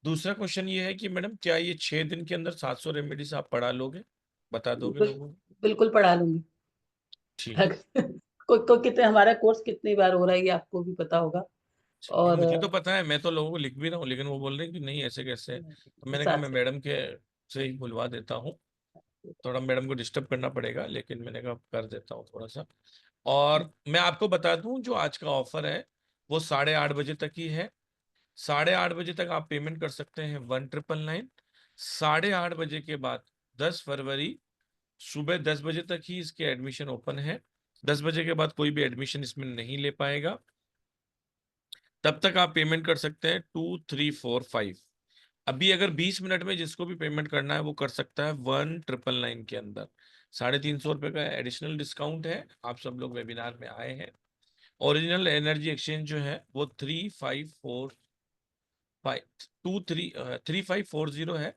दूसरा क्वेश्चन ये है कि मैडम क्या ये 6 दिन के अंदर 700 रेमेडीज आप पढ़ा लोगे, बता दोगे बिल, लोगों को? बिल्कुल पढ़ा लूंगी। ठीक है। कोई कितने, हमारा कोर्स कितनी बार हो रहा है ये आपको भी पता होगा। नहीं, और मुझे तो पता है, मैं तो लोगों को लिख भी रहा हूँ, लेकिन वो बोल रहे हैं कि नहीं ऐसे कैसे। तो मैंने कहा साथ मैं से मैडम के से ही बुलवा देता हूँ। थोड़ा मैडम को डिस्टर्ब करना पड़ेगा, लेकिन मैंने कहा कर देता हूँ थोड़ा सा। और मैं आपको बता दूं जो आज का ऑफर है वो 8:30 बजे तक ही है। 8:30 बजे तक आप पेमेंट कर सकते हैं 1999। 8:30 बजे के बाद 10 फरवरी सुबह 10 बजे तक ही इसके एडमिशन ओपन है। 10 बजे के बाद कोई भी एडमिशन इसमें नहीं ले पाएगा। तब तक आप पेमेंट कर सकते हैं 2345। अभी अगर 20 मिनट में जिसको भी पेमेंट करना है वो कर सकता है 1999 के अंदर। 350 रुपये का एडिशनल डिस्काउंट है। आप सब लोग वेबिनार में आए हैं। ओरिजिनल एनर्जी एक्सचेंज जो है वो 3540 है,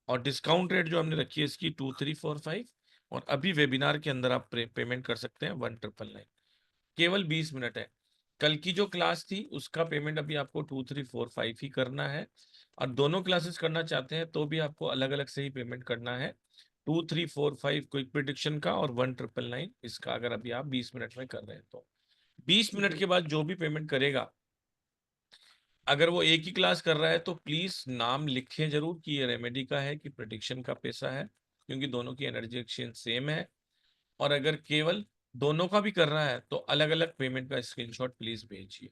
और डिस्काउंट रेट जो हमने रखी है इसकी 2345। और अभी वेबिनार के अंदर आप पेमेंट कर सकते हैं 1999। केवल 20 मिनट है। कल की जो क्लास थी उसका पेमेंट अभी आपको 2345 ही करना है, और दोनों क्लासेस करना चाहते हैं तो भी आपको अलग अलग से ही पेमेंट करना है। 2345 क्विक प्रिडिक्शन का और 1999 इसका, अगर अभी आप 20 मिनट में कर रहे हैं तो। 20 मिनट के बाद जो भी पेमेंट करेगा, अगर वो एक ही क्लास कर रहा है तो प्लीज नाम लिखें जरूर कि ये रेमेडी का है कि प्रिडिक्शन का पैसा है, क्योंकि दोनों की एनर्जी एक्सचेंज सेम है। और अगर केवल दोनों का भी कर रहा है तो अलग अलग पेमेंट का स्क्रीनशॉट प्लीज भेजिए।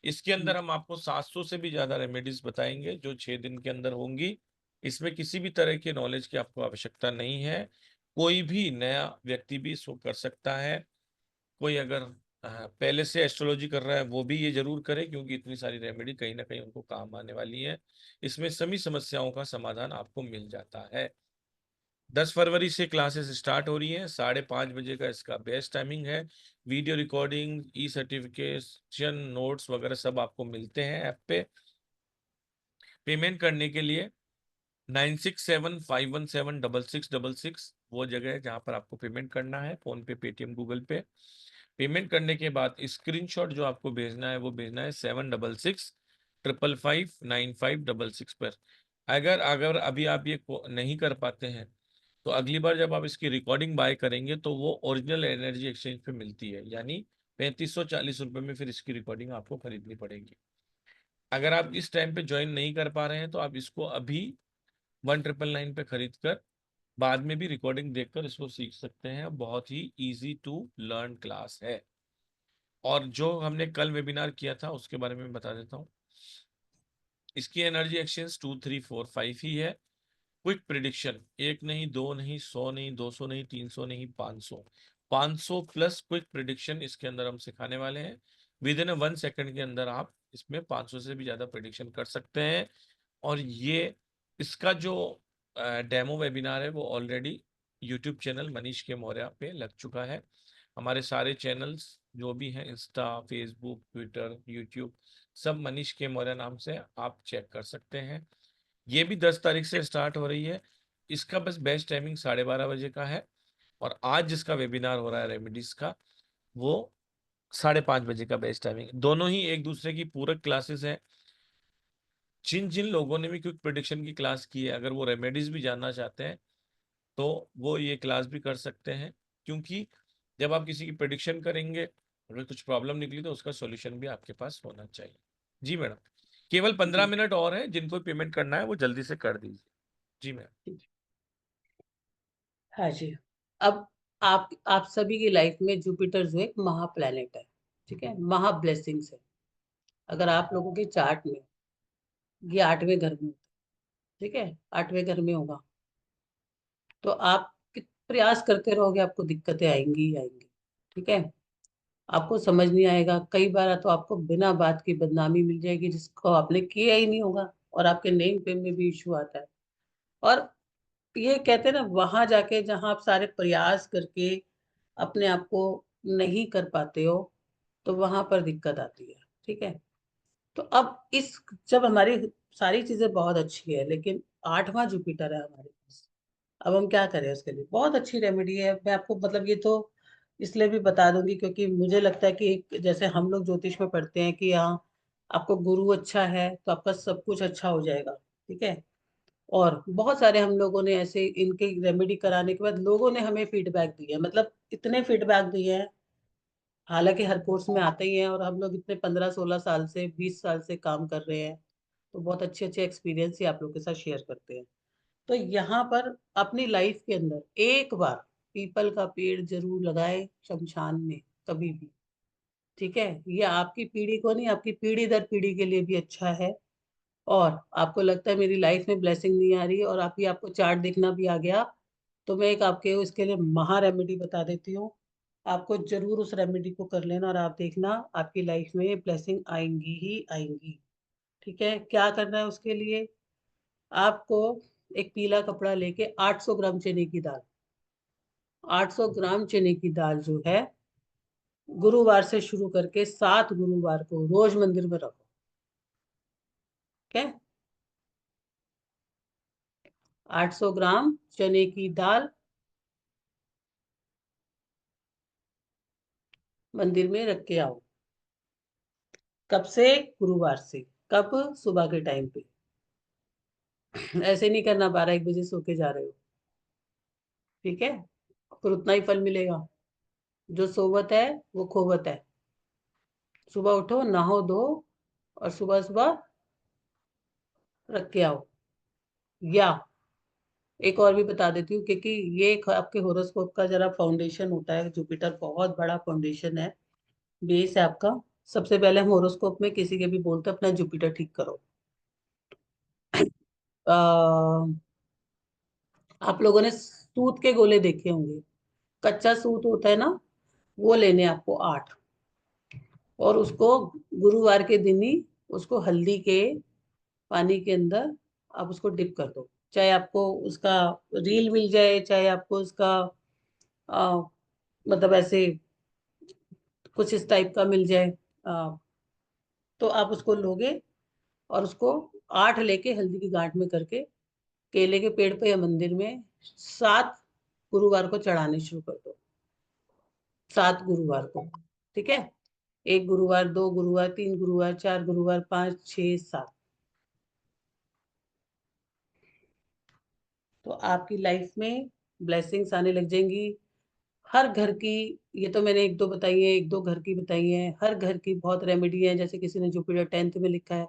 इसके अंदर हम आपको 700 से भी ज्यादा रेमेडीज बताएंगे जो 6 दिन के अंदर होंगी। इसमें किसी भी तरह के नॉलेज की आपको आवश्यकता नहीं है। कोई भी नया व्यक्ति भी इसको कर सकता है। कोई अगर पहले से एस्ट्रोलॉजी कर रहा है वो भी ये जरूर करे, क्योंकि इतनी सारी रेमेडी कहीं ना कहीं उनको काम आने वाली है। इसमें सभी समस्याओं का समाधान आपको मिल जाता है। 10 फरवरी से क्लासेस स्टार्ट हो रही हैं। 5:30 बजे का इसका बेस्ट टाइमिंग है। वीडियो रिकॉर्डिंग, ई सर्टिफिकेशन, नोट्स वगैरह सब आपको मिलते हैं ऐप पे। पेमेंट करने के लिए 9675176666 वो जगह है जहां पर आपको पेमेंट करना है, फोन पे, पेटीएम, गूगल पे। पेमेंट करने के बाद स्क्रीनशॉट जो आपको भेजना है वो भेजना है 7665559566 पर। अगर अगर अभी आप ये नहीं कर पाते हैं तो अगली बार जब आप इसकी रिकॉर्डिंग बाय करेंगे तो वो ओरिजिनल एनर्जी एक्सचेंज पे मिलती है, यानी 3540 रुपये में फिर इसकी रिकॉर्डिंग आपको खरीदनी पड़ेगी। अगर आप इस टाइम पे ज्वाइन नहीं कर पा रहे हैं तो आप इसको अभी 1999 पे खरीद कर बाद में भी रिकॉर्डिंग देखकर इसको सीख सकते हैं। बहुत ही इजी टू लर्न क्लास है। और जो हमने कल वेबिनार किया था उसके बारे में बता देता हूँ। इसकी एनर्जी एक्सचेंज 2345 ही है। क्विक प्रिडिक्शन, एक नहीं, दो नहीं, 100 नहीं, 200 नहीं, 300 नहीं, 500। 500 प्लस क्विक प्रिडिक्शन इसके अंदर हम सिखाने वाले हैं। विद इन 1 सेकंड के अंदर आप इसमें 500 से भी ज्यादा प्रिडिक्शन कर सकते हैं। और ये इसका जो डेमो वेबिनार है वो ऑलरेडी यूट्यूब चैनल मनीष के मौर्य पे लग चुका है। हमारे सारे चैनल्स जो भी हैं, इंस्टा, फेसबुक, ट्विटर, यूट्यूब, सब मनीष के मौर्य नाम से आप चेक कर सकते हैं। ये भी 10 तारीख से स्टार्ट हो रही है। इसका बस बेस्ट टाइमिंग 12:30 बजे का है। और आज जिसका वेबिनार हो रहा है रेमेडीज का, वो 5:30 बजे का बेस्ट टाइमिंग। दोनों ही एक दूसरे की पूरक क्लासेस हैं। जिन जिन लोगों ने भी क्विक प्रिडिक्शन की क्लास की है, अगर वो रेमेडीज भी जानना चाहते हैं तो वो ये क्लास भी कर सकते हैं। क्योंकि जब आप किसी की प्रिडिक्शन करेंगे, अगर कुछ प्रॉब्लम निकली तो उसका सॉल्यूशन भी आपके पास होना चाहिए। जी मैडम, केवल 15 मिनट और है। जिनको पेमेंट करना है वो जल्दी से कर दीजिए। जी मैम। हाँ जी। अब आप सभी की लाइफ में जुपिटर जो एक महा प्लैनेट है, ठीक है, महा ब्लेसिंग्स है। अगर आप लोगों के चार्ट में ये 8वें घर में होता है, ठीक है, 8वें घर में होगा तो आप प्रयास करते रहोगे, आपको दिक्कतें आएंगी ही आएंगी, ठीक है। आपको समझ नहीं आएगा, कई बार तो आपको बिना बात की बदनामी मिल जाएगी जिसको आपने किया ही नहीं होगा, और आपके नेम पेम में भी इशू आता है। और ये कहते हैं ना, वहां जाके जहां आप सारे प्रयास करके अपने आप को नहीं कर पाते हो तो वहां पर दिक्कत आती है, ठीक है। तो अब इस जब हमारी सारी चीजें बहुत अच्छी है लेकिन 8वां जुपिटर है हमारे पास, अब हम क्या करें उसके लिए। बहुत अच्छी रेमेडी है, मैं आपको मतलब ये तो इसलिए भी बता दूंगी क्योंकि मुझे लगता है कि जैसे हम लोग ज्योतिष में पढ़ते हैं कि हाँ, आपको गुरु अच्छा है तो आपका सब कुछ अच्छा हो जाएगा, ठीक है। और बहुत सारे हम लोगों ने ऐसे इनके रेमेडी कराने के बाद लोगों ने हमें फीडबैक दिया, मतलब इतने फीडबैक दिए हैं। हालांकि हर कोर्स में आते ही हैं और हम लोग इतने 15-16 साल से 20 साल से काम कर रहे हैं, तो बहुत अच्छे अच्छे एक्सपीरियंस ही आप लोग के साथ शेयर करते हैं। तो यहाँ पर अपनी लाइफ के अंदर एक बार पीपल का पेड़ जरूर लगाए शमशान में, कभी भी, ठीक है। ये आपकी पीढ़ी को नहीं, आपकी पीढ़ी दर पीढ़ी के लिए भी अच्छा है। और आपको लगता है मेरी लाइफ में ब्लेसिंग नहीं आ रही और आपको चार्ट देखना भी आ गया, तो मैं एक आपके इसके लिए महा रेमेडी बता देती हूँ। आपको जरूर उस रेमेडी को कर लेना और आप देखना आपकी लाइफ में ब्लेसिंग आएंगी ही आएंगी। ठीक है, क्या करना है उसके लिए? आपको एक पीला कपड़ा लेके 800 ग्राम चने की दाल, 800 ग्राम चने की दाल जो है, गुरुवार से शुरू करके 7 गुरुवार को रोज मंदिर में रखो। ठीक है, 800 ग्राम चने की दाल मंदिर में रख के आओ। कब से? गुरुवार से। कब? सुबह के टाइम पे। ऐसे नहीं करना 12-1 बजे सो के जा रहे हो। ठीक है, फिर उतना ही फल मिलेगा। जो सोवत है वो खोवत है। सुबह उठो, नहाओ धो और सुबह सुबह रख के आओ। या एक और भी बता देती हूँ, क्योंकि ये आपके होरोस्कोप का जरा फाउंडेशन होता है। जुपिटर बहुत बड़ा फाउंडेशन है, बेस है आपका। सबसे पहले हम होरोस्कोप में किसी के भी बोलते हैं अपना जुपिटर ठीक करो। आ, आप लोगों ने सूत के गोले देखे होंगे, कच्चा सूत होता है ना, वो लेने आपको 8। और उसको गुरुवार के दिन ही उसको हल्दी के पानी के अंदर आप उसको डिप कर दो। चाहे आपको उसका रील मिल जाए, चाहे आपको उसका आ, मतलब ऐसे कुछ इस टाइप का मिल जाए, आ, तो आप उसको लोगे और उसको 8 लेके हल्दी की गांठ में करके केले के पेड़ पे या मंदिर में 7 गुरुवार को चढ़ाने शुरू कर दो। 7 गुरुवार को। ठीक है, 1 गुरुवार, 2 गुरुवार, 3 गुरुवार, 4 गुरुवार, 5, 6, 7। तो आपकी लाइफ में ब्लेसिंग्स आने लग जाएंगी। हर घर की, ये तो मैंने एक दो बताई है, एक दो घर की बताई है, हर घर की बहुत रेमेडी है। जैसे किसी ने जुपिटर 10th में लिखा है,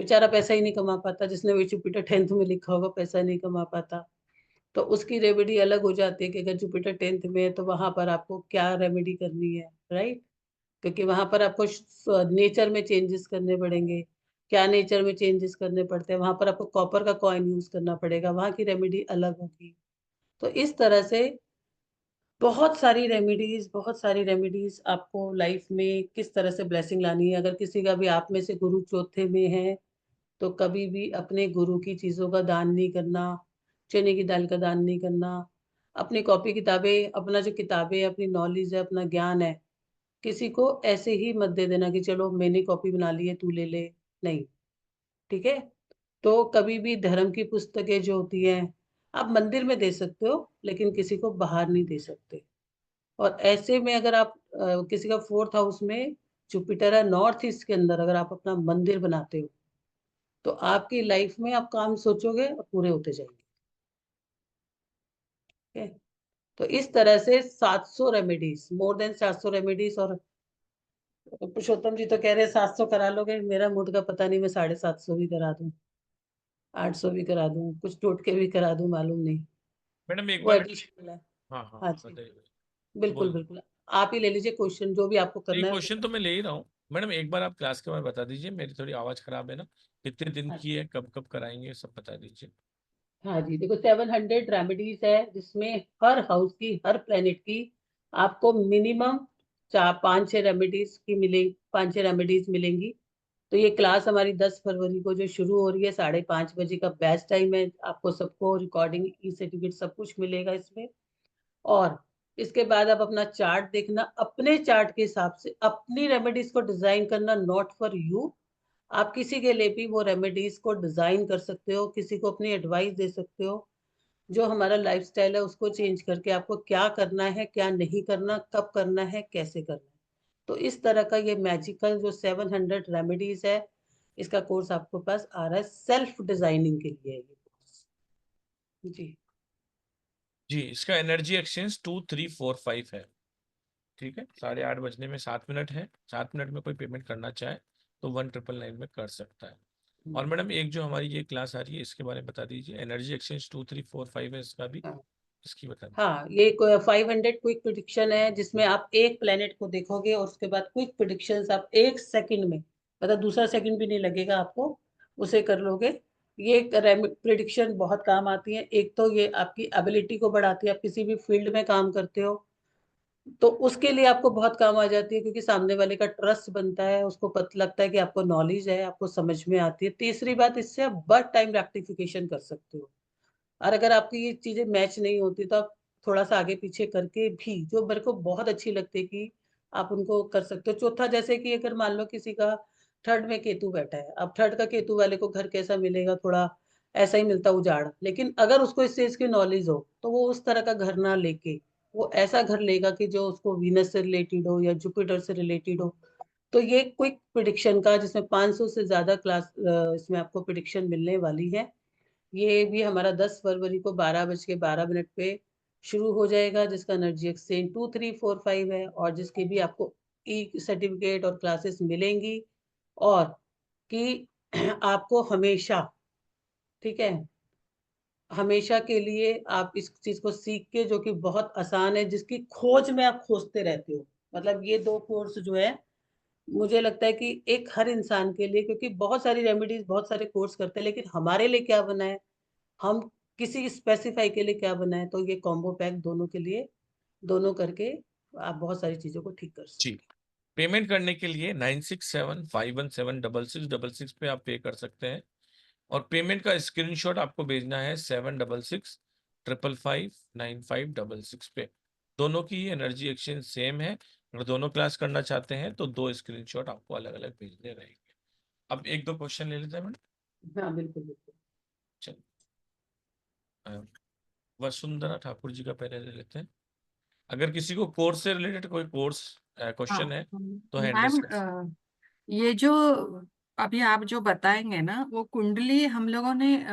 बेचारा पैसा ही नहीं कमा पाता। जिसने भी जुपिटर 10th में लिखा होगा पैसा नहीं कमा पाता, तो उसकी रेमेडी अलग हो जाती है कि अगर जुपिटर 10th में है तो वहां पर आपको क्या रेमेडी करनी है। राइट, क्योंकि वहां पर आपको नेचर में चेंजेस करने पड़ेंगे। क्या नेचर में चेंजेस करने पड़ते हैं? वहां पर आपको कॉपर का कॉइन यूज करना पड़ेगा, वहां की रेमेडी अलग होगी। तो इस तरह से बहुत सारी रेमेडीज आपको लाइफ में किस तरह से ब्लेसिंग लानी है। अगर किसी का भी आप में से गुरु चौथे में है, तो कभी भी अपने गुरु की चीजों का दान नहीं करना। चने की दाल का दान नहीं करना। अपनी कॉपी किताबें, अपना जो किताबें, अपनी नॉलेज है, अपना ज्ञान है, किसी को ऐसे ही मत दे देना कि चलो मैंने कॉपी बना ली है तू ले ले। नहीं। ठीक है, तो कभी भी धर्म की पुस्तकें जो होती हैं आप मंदिर में दे सकते हो, लेकिन किसी को बाहर नहीं दे सकते। और ऐसे में अगर आप किसी का 4th हाउस में जुपिटर है, नॉर्थ ईस्ट के अंदर अगर आप अपना मंदिर बनाते हो, तो आपकी लाइफ में आप काम सोचोगे और पूरे होते जाएंगे। ठीक है, तो इस तरह से 700 रेमेडीज, मोर देन 700 रेमेडीज। और पुरुषोत्तम जी तो कह रहे हैं 700 करा लोगे। मेरा मूड का पता नहीं, मैं 750 भी करा दूं, 800 भी करा दूं, कुछ टोटके भी करा दूं, मालूम नहीं। मैडम एक वो बार। एडिशनल है। हाँ हाँ, हाँ जी, बताइए। बिल्कुल बोल। बिल्कुल। आप ही ले लीजिए क्वेश्चन, जो भी आपको नहीं, करना है वो क्वेश्चन तो कर मैं ले ही रहा हूँ। मैडम एक बार आप क्लास के बारे में बता दीजिए, मेरी थोड़ी आवाज खराब है ना। कितने दिन हाँ की है, कब कब कराएंगे, सब बता दीजिए। हाँ जी, देखो 700 रेमेडीज है, जिसमें हर हाउस की, हर प्लेनेट की आपको मिनिमम 4-5-6 रेमेडीज की मिले, 5-6 रेमेडीज मिलेंगी। तो ये क्लास हमारी 10 फरवरी को जो शुरू हो रही है, 5:30 बजे का बेस्ट टाइम है। आपको सबको रिकॉर्डिंग, ई सर्टिफिकेट सब कुछ मिलेगा इसमें। और इसके बाद आप अपना चार्ट देखना, अपने चार्ट के हिसाब से अपनी रेमेडीज को डिजाइन करना, नॉट फॉर यू। आप किसी के लिए भी वो रेमेडीज को डिजाइन कर सकते हो, किसी को अपनी एडवाइस दे सकते हो। जो हमारा लाइफस्टाइल है उसको चेंज करके आपको क्या करना है, क्या नहीं करना, कब करना है, कैसे करना है। तो इस तरह का ये मैजिकल जो 700 रेमेडीज है, इसका कोर्स आपको पास आ रहा है, सेल्फ डिजाइनिंग के लिए है ये कोर्स। जी। जी, इसका एनर्जी एक्सचेंज 2345 है। ठीक है, 8:30 बजने में 7 मिनट है। 7 मिनट में कोई पेमेंट करना चाहे तो 1999 में कर सकता है। और मैडम एक जो हमारी ये क्लास आ रही है इसके बारे में बता दीजिए। एनर्जी एक्सचेंज 2345 है, इसका भी हाँ इसकी बता दीजिए। हाँ, ये 500 क्विक प्रिडिक्शन है, जिसमें आप एक प्लेनेट को देखोगे और उसके बाद क्विक प्रिडिक्शंस आप 1 सेकंड में, मतलब दूसरा सेकंड भी नहीं लगेगा आपको, उसे कर लोगे। ये प्रिडिक्शन बहुत काम आती है। एक तो ये आपकी एबिलिटी को बढ़ाती है, आप किसी भी फील्ड में काम करते हो, तो उसके लिए आपको बहुत काम आ जाती है, क्योंकि सामने वाले का ट्रस्ट बनता है, उसको पता लगता है कि आपको नॉलेज है, आपको समझ में आती है। तीसरी बात, इससे आप बर्थ टाइम रेक्टिफिकेशन कर सकते हो। और अगर आपकी ये चीजें मैच नहीं होती तो आप थोड़ा सा आगे पीछे करके भी, जो मेरे को बहुत अच्छी लगती है, कि आप उनको कर सकते हो। चौथा, जैसे कि अगर मान लो किसी का थर्ड में केतु बैठा है, अब थर्ड का केतु वाले को घर कैसा मिलेगा, थोड़ा ऐसा ही मिलता उजाड़। लेकिन अगर उसको इस चीज की नॉलेज हो तो वो उस तरह का घर ना लेके वो ऐसा घर लेगा कि जो उसको वीनस से रिलेटेड हो या जुपिटर से रिलेटेड हो। तो ये क्विक प्रिडिक्शन का, जिसमें 500 से ज्यादा क्लास इसमें आपको प्रिडिक्शन मिलने वाली है। ये भी हमारा 10 फरवरी को 12:12 पे शुरू हो जाएगा, जिसका एनर्जी एक्सचेंज 2345 है, और जिसके भी आपको ई सर्टिफिकेट और क्लासेस मिलेंगी। और कि आपको हमेशा, ठीक है, हमेशा के लिए आप इस चीज को सीख के, जो कि बहुत आसान है, जिसकी खोज में आप खोजते रहते हो। मतलब ये दो कोर्स जो है, मुझे लगता है कि एक हर इंसान के लिए, क्योंकि बहुत सारी रेमेडीज, बहुत सारे कोर्स करते हैं, लेकिन हमारे लिए क्या बना है, हम किसी स्पेसिफाई के लिए क्या बना है, तो ये कॉम्बो पैक दोनों के लिए, दोनों करके आप बहुत सारी चीजों को ठीक कर जी, सकते पेमेंट करने के लिए 9675176666 पे आप पे कर सकते हैं, और पेमेंट का स्क्रीनशॉट आपको भेजना है 7665559566 पे। दोनों की एनर्जी एक्सचेंज सेम है। अगर दोनों क्लास करना चाहते हैं तो दो स्क्रीनशॉट आपको अलग अलग भेजने रहेंगे। अब एक दो क्वेश्चन ले लेते हैं मैडम। हैं। हाँ, बिल्कुल बिल्कुल। चलिए, वसुंधरा ठाकुर जी का पहले ले लेते हैं। अगर किसी को कोर्स से रिलेटेड कोई कोर्स हाँ क्वेश्चन है तो हैंड रेस मैम, कर सकते ये जो अभी आप जो बताएंगे ना, वो कुंडली हम लोगों ने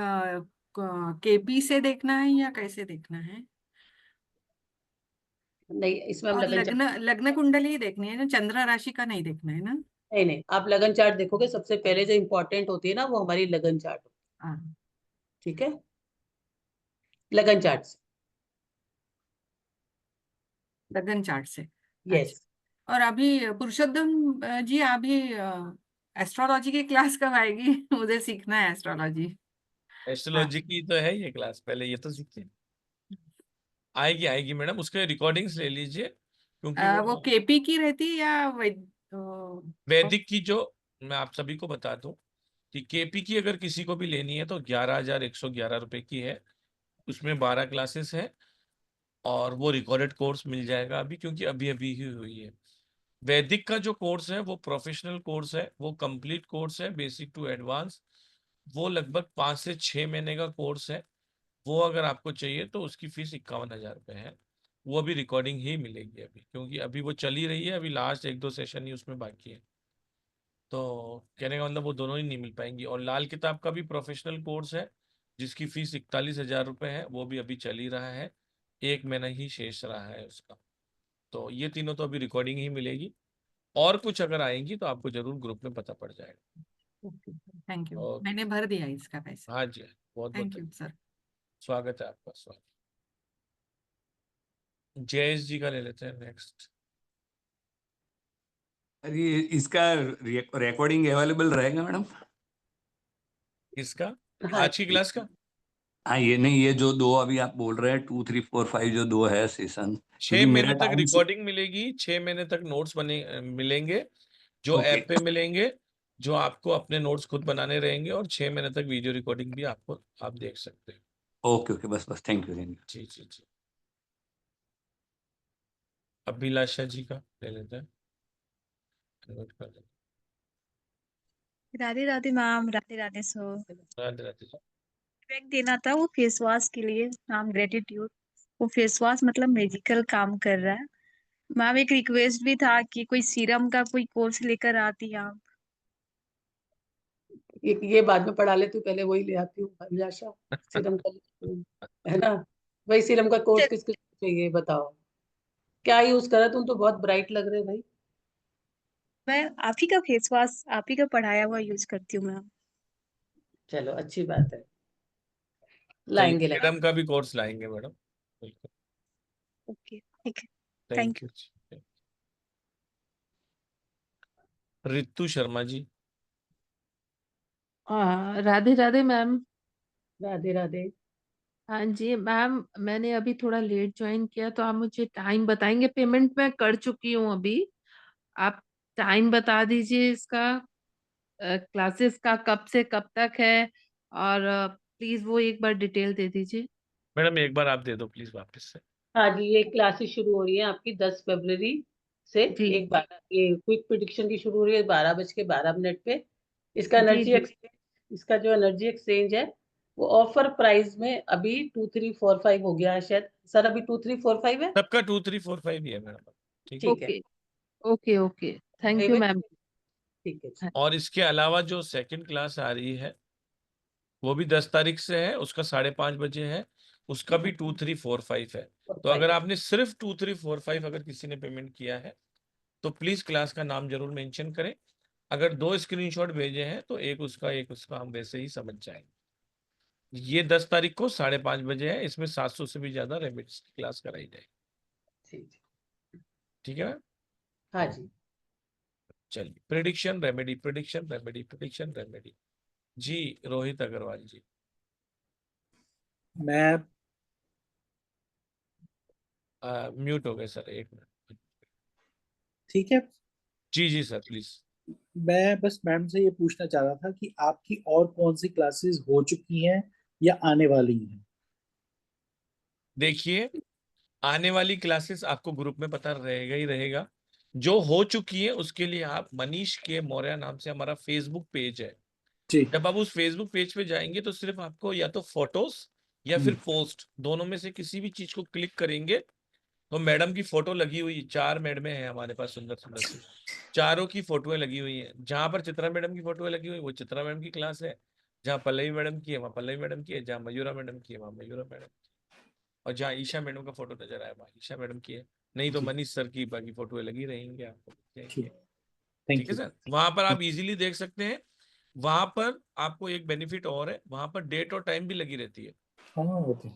केपी से देखना है या कैसे देखना है? नहीं, इसमें हम और लगन चार्ट, लग्न लग्न कुंडली ही देखनी है ना, चंद्र राशि का नहीं देखना है ना? नहीं नहीं, आप लगन चार्ट देखोगे, सबसे पहले जो इम्पोर्टेंट होती है ना, वो हमारी लगन चार्ट होती हाँ, है, ठीक है, लगन चार्ट से। लग्न चार्ट से। यस। अच्छा। और अभी पुरुषोत्तम जी, अभी एस्ट्रोलॉजी की क्लास कब आएगी? मुझे सीखना है एस्ट्रोलॉजी। हाँ, एस्ट्रोलॉजी की तो है ये क्लास, पहले ये तो सीखिए। आएगी आएगी मैडम, उसके रिकॉर्डिंग्स ले लीजिए, क्योंकि वो वो केपी की रहती है या वैदिक की, जो मैं आप सभी को बता दूं कि केपी की अगर किसी को भी लेनी है तो 11,111 रुपए की है। उसमें 12 क्लासेस है, और वो रिकॉर्डेड कोर्स मिल जाएगा अभी, क्योंकि अभी अभी ही हुई है। वैदिक का जो कोर्स है वो प्रोफेशनल कोर्स है, वो कंप्लीट कोर्स है, बेसिक टू एडवांस। वो लगभग 5 से 6 महीने का कोर्स है। वो अगर आपको चाहिए तो उसकी फीस 51,000 रुपये है। वो अभी रिकॉर्डिंग ही मिलेगी अभी, क्योंकि अभी वो चल ही रही है, अभी लास्ट एक दो सेशन ही उसमें बाकी है। तो कहने का मतलब वो दोनों ही नहीं मिल पाएंगी। और लाल किताब का भी प्रोफेशनल कोर्स है, जिसकी फीस 41,000 रुपये है, वो भी अभी चल ही रहा है। 1 महीना ही शेष रहा है उसका। तो ये तीनों तो अभी रिकॉर्डिंग ही मिलेगी। और कुछ अगर आएंगी तो आपको जरूर ग्रुप में पता पड़ जाएगा। Thank you, okay. मैंने भर दिया इसका पैसा। हाँ जी, बहुत बहुत थैंक यू धन्यवाद। सर। स्वागत है आपका, स्वागत। जयेश जी का ले लेते हैं नेक्स्ट। अरे इसका रिकॉर्डिंग अवेलेबल रहेगा मैडम? इसका हाँ, आज की क्लास का हाँ, ये नहीं, ये जो दो अभी आप बोल रहे हैं 2 3 4 5 जो दो है सेशन, छह क्योंकि मेरा महीने तक टाइम से। रिकॉर्डिंग मिलेगी, 6 महीने तक नोट्स बने मिलेंगे, जो ओके ऐप पे मिलेंगे, जो आपको अपने नोट्स खुद बनाने रहेंगे, और 6 महीने तक वीडियो रिकॉर्डिंग भी आपको आप देख सकते हैं। ओके ओके, बस बस, थैंक यू थैंक यू। जी जी जी। अभिलाषा जी का ले लेते हैं, नोट कर लेते राधे राधे मैम, राधे राधे सर। हैं। राधे राधे जी। फीडबैक देना था वो फेस वॉश के लिए, मैम ग्रेटिट्यूड। वो फेस वॉश मतलब मेडिकल काम कर रहा है। मैम एक रिक्वेस्ट भी था कि कोई सीरम का कोई कोर्स लेकर आती आप। ये बाद में पढ़ा लेती हूँ, पहले वही ले आती हूँ अभिलाषा, सीरम का लेती हूँ, है ना। वही सीरम का कोर्स चल, किस किस को चाहिए बताओ, क्या यूज करा, तुम तो बहुत ब्राइट लग रहे हो भाई। मैं आप ही का फेस वॉश, आप ही का पढ़ाया हुआ यूज करती हूँ मैम। चलो, अच्छी बात है, चलिए, लाएंगे लाएंगे। सीरम का भी कोर्स लाएंगे मैडम, बिल्कुल। ओके ठीक है। Thank thank you. Ritu Sharma ji. Radhe Radhe ma'am. Radhe Radhe. हाँ जी मैम, मैंने अभी थोड़ा लेट ज्वाइन किया, तो आप मुझे टाइम बताएंगे? पेमेंट मैं कर चुकी हूँ अभी। आप टाइम बता दीजिए इसका, क्लासेस का कब से कब तक है, और प्लीज वो एक बार डिटेल दे दीजिए। मैडम एक बार आप दे दो प्लीज वापस से। हाँ जी, ये क्लासेस शुरू हो रही है आपकी 10 फरवरी से। जी एक 12, ये क्विक प्रिडिक्शन की शुरू हो रही है 12:12 पे। इसका जी एनर्जी जी। एक्सचेंज, इसका जो एनर्जी एक्सचेंज है वो ऑफर प्राइस में अभी 2345 हो गया है शायद सर, अभी 2345 है। सबका 2345 ही है मैडम। ठीक है। ठीक है। Okay okay okay, thank you Private- ma'am. ठीक है जी। और इसके अलावा जो सेकंड क्लास आ रही है वो भी 10 तारीख से है, उसका 5:30 बजे है, उसका भी 2345 है। तो अगर 45 आपने सिर्फ 2345 अगर किसी ने पेमेंट किया है तो प्लीज क्लास का नाम जरूर मेंशन करें। अगर 2 स्क्रीनशॉट भेजे हैं तो एक उसका हम वैसे ही समझ जाएंगे। ये 10 तारीख को 5:30 बजे है, इसमें 700 से भी ज्यादा रेमिट्स की क्लास कराई जाएगी। ठीक। ठीक है। हाँ जी। चलिए, prediction remedy, prediction remedy, prediction remedy. जी, रोहित अग्रवाल जी। मैं म्यूट हो गए सर, 1 मिनट। ठीक है। जी जी सर प्लीज। मैं बस मैम से ये पूछना चाह रहा था कि आपकी और कौन सी क्लासेस हो चुकी हैं या आने वाली हैं। देखिए, आने वाली क्लासेस आपको ग्रुप में पता रहेगा ही रहेगा। जो हो चुकी है उसके लिए आप मनीष के मौर्य नाम से हमारा फेसबुक पेज है। जी। जब आप उस फेसबुक पेज पे जाएंगे तो सिर्फ आपको या तो फोटोज या फिर हम्म, पोस्ट, दोनों में से किसी भी चीज को क्लिक करेंगे तो मैडम की फोटो लगी हुई, 4 मैडमें हैं हमारे पास सुंदर सुंदर सी, चारों की फोटोएं लगी हुई हैं। जहां पर चित्रा मैडम की फोटोएं लगी हुई वो चित्रा मैडम की क्लास है, जहाँ पल्लवी मैडम की है वहाँ पल्लवी मैडम की है, जहाँ मयूरा मैडम की है वहाँ मयूरा मैडम, और जहाँ ईशा मैडम का फोटो नजर आया वहाँ ईशा मैडम की है। नहीं तो जी। मनीष सर की बाकी फोटोएं लगी रहेंगी, आपको मिल ठीक। जाएंगी। ठीक थैंक है यू। सर, वहां पर आप इजीली देख सकते हैं। वहां पर आपको एक बेनिफिट और है, वहां पर डेट और टाइम भी लगी रहती है। हाँ ओके।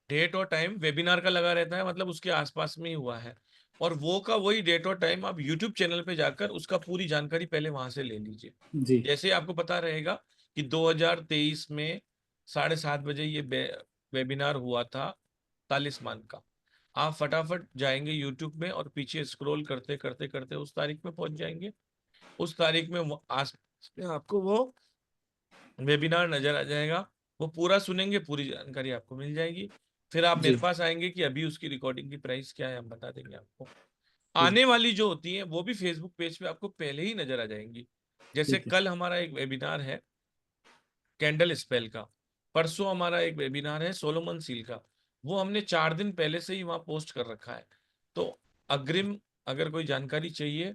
डेट और टाइम वेबिनार का लगा रहता है, मतलब उसके आसपास में ही हुआ है। और वो का वही डेट और टाइम आप यूट्यूब चैनल पे जाकर उसका पूरी जानकारी पहले वहां से ले लीजिए। जी जैसे आपको पता रहेगा कि 2023 में 7:30 बजे ये वेबिनार हुआ था तालिस्मान का। आप फटाफट जाएंगे यूट्यूब में और पीछे स्क्रॉल करते करते करते उस तारीख में पहुंच जाएंगे। उस तारीख में आस में आपको वो वेबिनार नजर आ जाएगा। वो पूरा सुनेंगे, पूरी जानकारी आपको मिल जाएगी। फिर आप जी। मेरे पास आएंगे कि अभी उसकी रिकॉर्डिंग की प्राइस क्या है, हम बता देंगे आपको। ठीक। आने वाली जो होती है वो भी फेसबुक पेज पे आपको पहले ही नजर आ जाएंगी। जैसे ठीक है। कल हमारा एक वेबिनार है कैंडल स्पेल का, परसों हमारा एक वेबिनार है सोलोमन सील का, वो हमने 4 दिन पहले से ही वहां पोस्ट कर रखा है। तो अग्रिम अगर कोई जानकारी चाहिए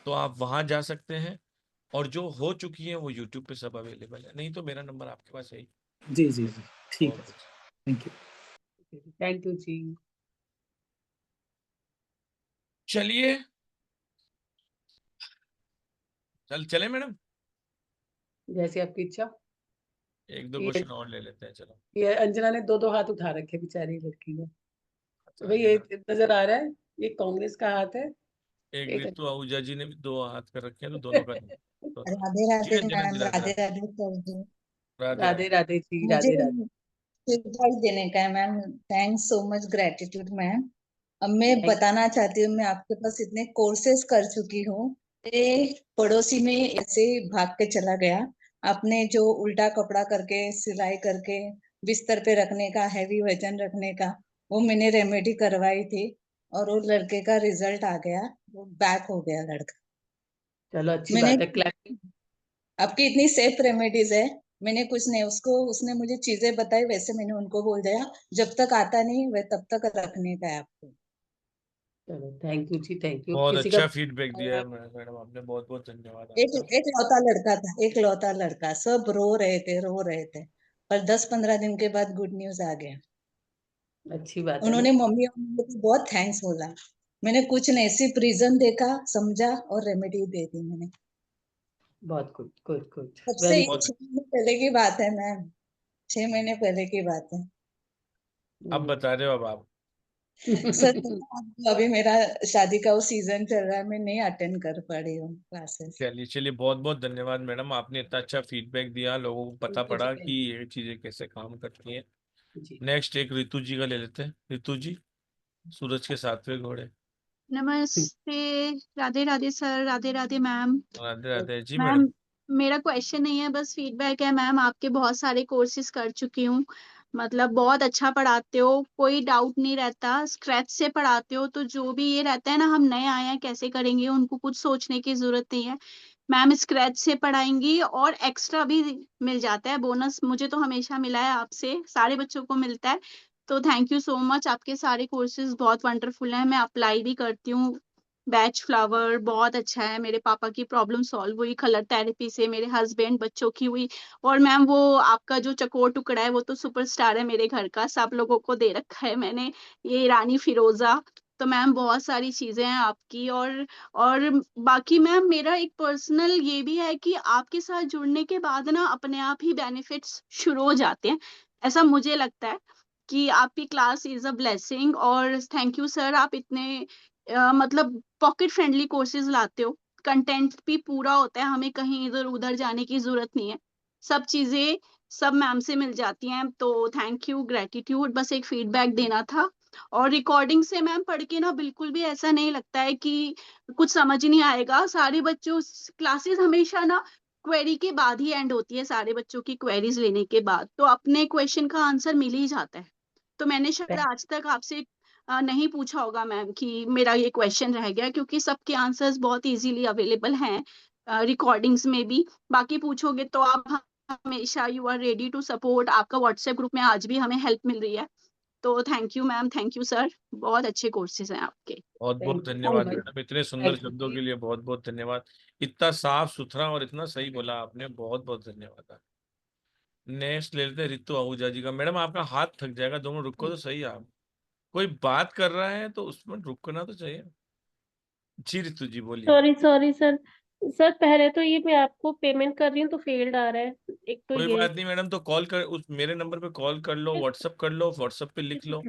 तो आप वहां जा सकते हैं, और जो हो चुकी है वो यूट्यूब पे सब अवेलेबल है, नहीं तो मेरा नंबर आपके पास है ही। जी जी जी। ठीक है। Okay. Thank you. Thank you जी। चलिए, चले मैडम, जैसे आपकी इच्छा। एक दो ये क्वेश्चन और ले लेते हैं, चलो। ये अंजना ने दो दो हाथ उठा रखे बेचारी लड़की ने। अच्छा, भाई ये अंजना। नजर आ रहा है, ये कांग्रेस का हाथ है। एक एक रितु आहूजा जी ने भी 2 हाथ कर रखे हैं, तो दोनों का तो राधे जी राधे अंजना जी, मैम, राधे राधे राधे। राधे कर दूं। राधे राधे राधे। राधे जी, मुझे राधे राधे। फीडबैक देने का है ma'am. Thanks so much, gratitude ma'am. अब मैं थैंक बताना चाहती हूँ, मैं आपके पास इतने कोर्सेज कर चुकी हूँ। ये पड़ोसी में ऐसे ही भाग के चला गया। आपने जो उल्टा कपड़ा करके सिलाई करके बिस्तर पे रखने का, हैवी वजन रखने का, वो मैंने रेमेडी करवाई थी, और वो लड़के का रिजल्ट आ गया, वो बैक हो गया लड़का। चलो अच्छी मैंने बात है, क्लैपिंग। आपकी इतनी सेफ रेमेडीज है, मैंने कुछ नहीं उसको, उसने मुझे चीजें बताई, वैसे मैंने उनको बोल दिया जब तक आता नहीं वह तब तक रखने का है आपको। चलो थैंक यू जी, थैंक यू। बहुत किसी का अच्छा फीडबैक दिया है मैडम आपने, बहुत बहुत धन्यवाद एक आपका। एक लौता लड़का था, एक लौता लड़का, सब रो रहे थे, रो रहे थे, पर 10-15 दिन के बाद गुड न्यूज आ गया। अच्छी बात है ना। उन्होंने मम्मी और मुझे को बहुत थैंक्स बोला। मैंने कुछ नहीं, सिर्फ रीजन देखा, समझा और रेमेडी दे दी मैंने। बहुत गुड गुड गुड। तब से वेरी ये गुड। बहुत। 6 महीने पहले की बात है मैम, 6 महीने पहले की बात है। अब बता रहे हो अब आप। सर अभी मेरा शादी का वो सीजन चल रहा है, मैं नहीं अटेंड कर पा रही हूँ क्लासेस। चलिए चलिए, बहुत बहुत धन्यवाद मैडम, आपने इतना अच्छा फीडबैक दिया, लोगों को पता थैंक यू जी, पड़ा कि थैंक ये चीजें कैसे काम करती हैं। जी। नेक्स्ट एक रितु जी का ले लेते हैं। रितु जी, सूरज के 7वें घोड़े। नमस्ते, Radhe Radhe sir, Radhe Radhe ma'am. Radhe Radhe ji madam. Ma'am, मेरा क्वेश्चन नहीं है, बस फीडबैक है। मैम, आपके बहुत सारे कोर्सेज कर चुकी हूँ, मतलब बहुत अच्छा पढ़ाते हो, कोई डाउट नहीं रहता, स्क्रैच से पढ़ाते हो। तो जो भी ये रहता है ना, हम नए आए हैं कैसे करेंगे, उनको कुछ सोचने की जरूरत नहीं है। मैम स्क्रैच से पढ़ाएंगी और एक्स्ट्रा भी मिल जाता है, बोनस मुझे तो हमेशा मिला है आपसे, सारे बच्चों को मिलता है। तो थैंक यू सो मच, आपके सारे कोर्सेज बहुत वंडरफुल हैं, मैं अप्लाई भी करती हूँ। बैच फ्लावर बहुत अच्छा है, मेरे पापा की प्रॉब्लम सॉल्व हुई कलर थेरेपी से, मेरे हस्बैंड बच्चों की हुई। और मैम वो आपका जो चकोर टुकड़ा है वो तो सुपरस्टार है मेरे घर का, सब लोगों को दे रखा है मैंने, ये रानी फिरोजा। तो मैम बहुत सारी चीजें हैं आपकी। और बाकी मैम मेरा एक पर्सनल ये भी है कि आपके साथ जुड़ने के बाद ना अपने आप ही बेनिफिट्स शुरू हो जाते हैं, ऐसा मुझे लगता है कि आपकी क्लास इज अ ब्लेसिंग। और थैंक यू सर, आप इतने मतलब पॉकेट फ्रेंडली कोर्सेज लाते हो, कंटेंट भी पूरा होता है, हमें कहीं इधर उधर जाने की जरूरत नहीं है, सब चीजें सब मैम से मिल जाती हैं। तो थैंक यू, ग्रेटिट्यूड, बस एक फीडबैक देना था। और रिकॉर्डिंग से मैम पढ़ के ना बिल्कुल भी ऐसा नहीं लगता है कि कुछ समझ नहीं आएगा। सारे बच्चों क्लासेस हमेशा ना क्वेरी के बाद ही एंड होती है, सारे बच्चों की क्वेरीज लेने के बाद, तो अपने क्वेश्चन का आंसर मिल ही जाता है। तो मैंने शायद आज तक आपसे नहीं पूछा होगा मैम कि मेरा ये क्वेश्चन रह गया, क्योंकि सबके आंसर्स बहुत इजीली अवेलेबल हैं रिकॉर्डिंग्स में भी। बाकी पूछोगे तो आप हमेशा you are ready to support, आपका व्हाट्सएप ग्रुप में आज भी हमें हेल्प मिल रही है। तो thank you ma'am, thank you sir, बहुत अच्छे कोर्सेज हैं आपके। बहुत बहुत थैंक यू सो धन्यवाद मच। मैडम, इतने सुंदर थैंक यू शब्दों जी। के लिए बहुत बहुत धन्यवाद। इतना साफ सुथरा और इतना सही बोला आपने, बहुत बहुत धन्यवाद। नेक्स्ट ले लेते हैं रितु आहूजा जी का। मैडम आपका हाथ थक जाएगा, दोनों रुको तो सही आप। कोई बात कर रहा है तो उसमें रुकना तो चाहिए। जी रितु जी बोलिए। Sorry sorry sir. सर पहले तो ये मैं आपको पेमेंट कर रही हूँ तो फेल्ड आ रहा है, एक तो कोई ये। बात नहीं मैडम, तो कॉल कर, उस मेरे नंबर पे कॉल कर लो, व्हाट्सअप कर लो, व्हाट्सअप पे लिख लो,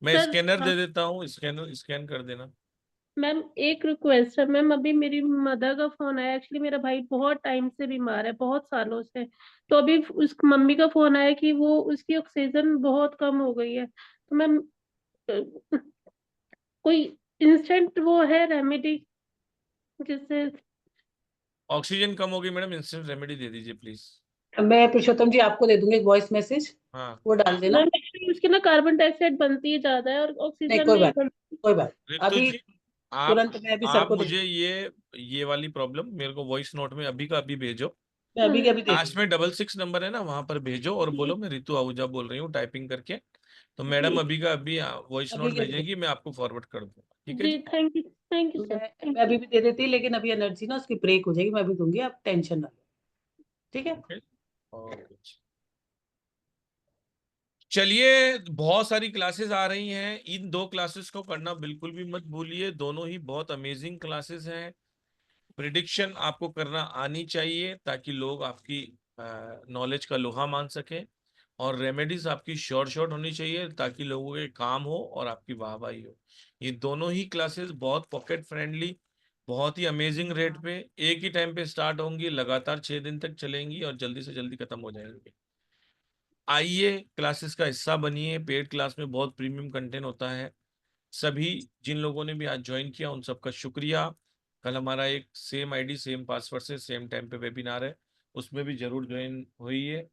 मैं सर स्कैनर दे देता हूँ, स्कैनर स्कैन कर देना। मैम एक रिक्वेस्ट है मैम, अभी मेरी मदर का फोन आया, एक्चुअली मेरा भाई बहुत टाइम से बीमार है, बहुत सालों से। तो अभी उस मम्मी का फोन आया कि वो उसकी ऑक्सीजन बहुत कम हो गई है, तो मैम कोई इंस्टेंट वो है रेमेडी जिससे। ऑक्सीजन कम होगी मैडम, इंस्टेंट रेमेडी दे दीजिए प्लीज। मैं पुरुषोत्तम जी आपको दे दूंगी एक वॉइस मैसेज, हाँ वो डाल देना। मैम एक्चुअली उसकी ना कार्बन डाइऑक्साइड बनती है ज्यादा है और नहीं ऑक्सीजन कोई नहीं बात, बनती। कोई बात। रितु अभी जी, आप तुरंत मैं अभी सर आप को दे मुझे दूंगी। ये वाली प्रॉब्लम मेरे को वॉइस नोट में अभी का अभी भेजो। मैं अभी के अभी दे लास्ट दूंगी। में 66 नंबर है ना, वहां पर भेजो और जी बोलो मैं रितु आहूजा बोल रही हूँ टाइपिंग करके। तो मैडम जी अभी का अभी वॉइस अभी नोट के अभी दे भेजेगी, मैं आपको फॉरवर्ड कर दूंगा, ठीक है जी, जी। थैंक यू सर, मैं अभी भी दे देती, लेकिन अभी एनर्जी ना उसकी ब्रेक हो जाएगी, मैं अभी दूंगी, आप टेंशन ना लो। ठीक है। Okay okay. चलिए, बहुत सारी क्लासेस आ रही हैं, इन 2 क्लासेस को करना बिल्कुल भी मत भूलिए, दोनों ही बहुत अमेजिंग क्लासेस हैं। प्रिडिक्शन आपको करना आनी चाहिए ताकि लोग आपकी नॉलेज का लोहा मान सकें, और रेमेडीज आपकी शॉर्ट शॉर्ट होनी चाहिए ताकि लोगों के काम हो और आपकी वाहवाही हो। ये दोनों ही क्लासेस बहुत पॉकेट फ्रेंडली, बहुत ही अमेजिंग रेट पे एक ही टाइम पे स्टार्ट होंगी, लगातार 6 दिन तक चलेंगी और जल्दी से जल्दी खत्म हो जाएंगी। आइए क्लासेस का हिस्सा बनिए, पेड क्लास में बहुत प्रीमियम कंटेंट होता है। सभी जिन लोगों ने भी आज ज्वाइन किया उन सबका शुक्रिया। कल हमारा एक सेम आईडी सेम पासवर्ड से सेम टाइम पे वेबिनार है, उसमें भी जरूर ज्वाइन होइए।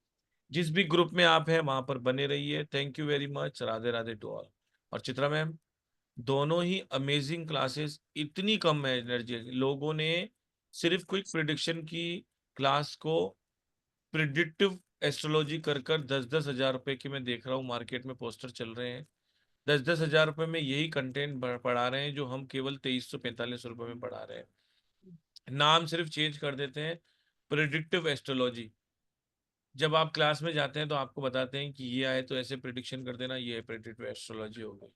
जिस भी ग्रुप में आप हैं वहां पर बने रहिए। Thank you very much, Radhe Radhe to all. और चित्रा मैम, दोनों ही अमेजिंग क्लासेस, इतनी कम एनर्जी, लोगों ने सिर्फ क्विक प्रिडिक्शन की क्लास को प्रिडिक्टिव एस्ट्रोलॉजी कर कर 10-10 हजार रुपए की, मैं देख रहा हूँ मार्केट में पोस्टर चल रहे हैं, 10-10 हजार रुपए में यही कंटेंट पढ़ा रहे हैं जो हम केवल 2345 रुपए में पढ़ा रहे हैं। नाम सिर्फ चेंज कर देते हैं, प्रिडिक्टिव एस्ट्रोलॉजी। जब आप क्लास में जाते हैं तो आपको बताते हैं कि ये आए तो ऐसे प्रिडिक्शन कर देना, ये प्रिडिक्टिव एस्ट्रोलॉजी हो गई।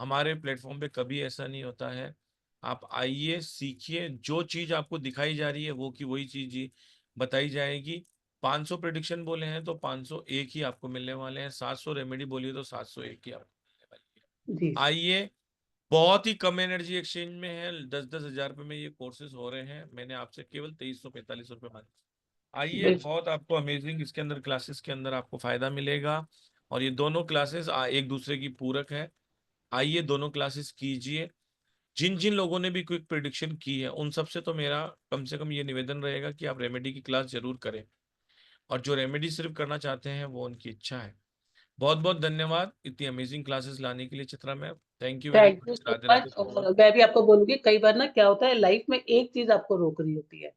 हमारे प्लेटफॉर्म पे कभी ऐसा नहीं होता है। आप आइए, सीखिए, जो चीज आपको दिखाई जा रही है वो की वही चीज ही बताई जाएगी। 500 प्रिडिक्शन बोले हैं तो 501 ही आपको मिलने वाले हैं, 700 रेमेडी बोलिए तो 701 ही आपको मिलने वाली है। जी आइए, बहुत ही कम एनर्जी एक्सचेंज में है, 10-10 हजार रुपए में ये कोर्सेज हो रहे हैं, मैंने आपसे केवल 2345 रुपए मांगे। आइए, बिल्कुल। बहुत आपको अमेजिंग इसके अंदर क्लासेस के अंदर आपको फायदा मिलेगा। और ये दोनों क्लासेस एक दूसरे की पूरक है। आइए दोनों क्लासेस कीजिए। जिन जिन लोगों ने भी क्विक प्रिडिक्शन की है उन सबसे तो मेरा कम से कम ये निवेदन रहेगा कि आप रेमेडी की क्लास जरूर करें, और जो रेमेडी सिर्फ करना चाहते हैं वो उनकी इच्छा है। बहुत बहुत धन्यवाद इतनी अमेजिंग क्लासेस लाने के लिए Chitra ma'am. Thank you very thank you much. So Radhe Radhe. Much. और मैं भी आपको बोलूंगी, कई बार ना क्या होता है लाइफ में, एक चीज आपको रोक रही होती है,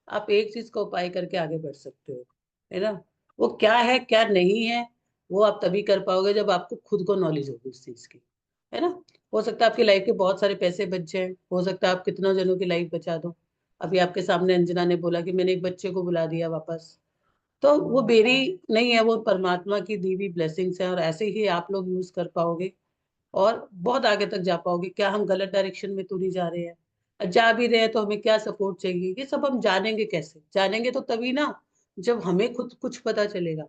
आप एक चीज का उपाय करके आगे बढ़ सकते हो, है ना। वो क्या है क्या नहीं है, वो आप तभी कर पाओगे जब आपको खुद को नॉलेज होगी उस चीज की, है ना। हो सकता है आपकी लाइफ के बहुत सारे पैसे बच जाए, हो सकता है आप कितनों जनों की लाइफ बचा दो। अभी आपके सामने अंजना ने बोला कि मैंने एक बच्चे को बुला दिया वापस, तो वो मेरी नहीं है, वो परमात्मा की दी हुई ब्लेसिंग्स है, और ऐसे ही आप लोग यूज कर पाओगे और बहुत आगे तक जा पाओगे। क्या हम गलत डायरेक्शन में तो नहीं जा रहे हैं? जा भी रहे हैं तो हमें क्या सपोर्ट चाहिए, ये सब हम जानेंगे कैसे? जानेंगे तो तभी ना, जब हमें खुद कुछ पता चलेगा।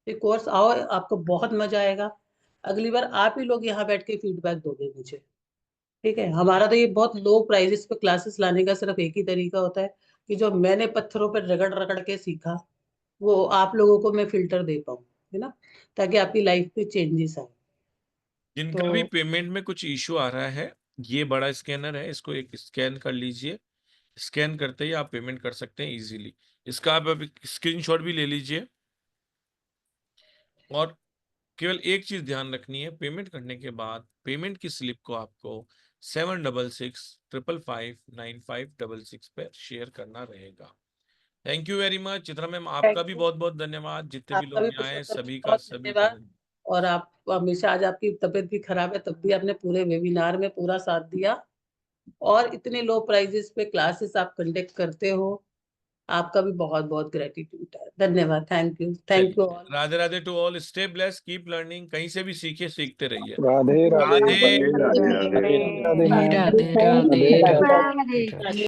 ये कोर्स आओ, आपको बहुत मजा आएगा। अगली बार आप ही लोग यहाँ बैठ के फीडबैक दोगे मुझे, ठीक है। हमारा तो ये बहुत लो प्राइजेस पे क्लासेस लाने का सिर्फ एक ही तरीका होता है कि जो मैंने पत्थरों पर रगड़ रगड़ के सीखा, वो आप लोगों को मैं फिल्टर दे पाऊँ, है ना, ताकि आपकी लाइफ में चेंजेस आए। जिनका भी तो पेमेंट में कुछ इशू आ रहा है, ये बड़ा स्कैनर है, इसको एक स्कैन कर लीजिए। स्कैन करते ही आप पेमेंट कर सकते हैं इजीली। इसका आप अभी स्क्रीनशॉट भी ले लीजिए। और केवल एक चीज ध्यान रखनी है, पेमेंट करने के बाद पेमेंट की स्लिप को आपको 7665559566 पे शेयर करना रहेगा। Thank you very much Chitra ma'am, आपका थैंक भी यू। बहुत बहुत धन्यवाद। जितने भी आपका लोग भी यहाँ आए पुरुषोत्तम जी, सभी का बहुत धन्यवाद। और आप हमेशा, आज आपकी तबीयत भी खराब है तब भी आपने पूरे वेबिनार में पूरा साथ दिया, और इतने लो प्राइजेस पे क्लासेस आप कंडक्ट करते हो, आपका भी बहुत बहुत ग्रेटिट्यूड है। धन्यवाद। Thank you. थैंक यू चलिए, all. Radhe Radhe to all. Stay bless, keep learning. कहीं से भी सीखे, सीखते रहिए। राधे राधे राधे राधे राधे राधे राधे राधे राधे राधे राधे राधे राधे राधे।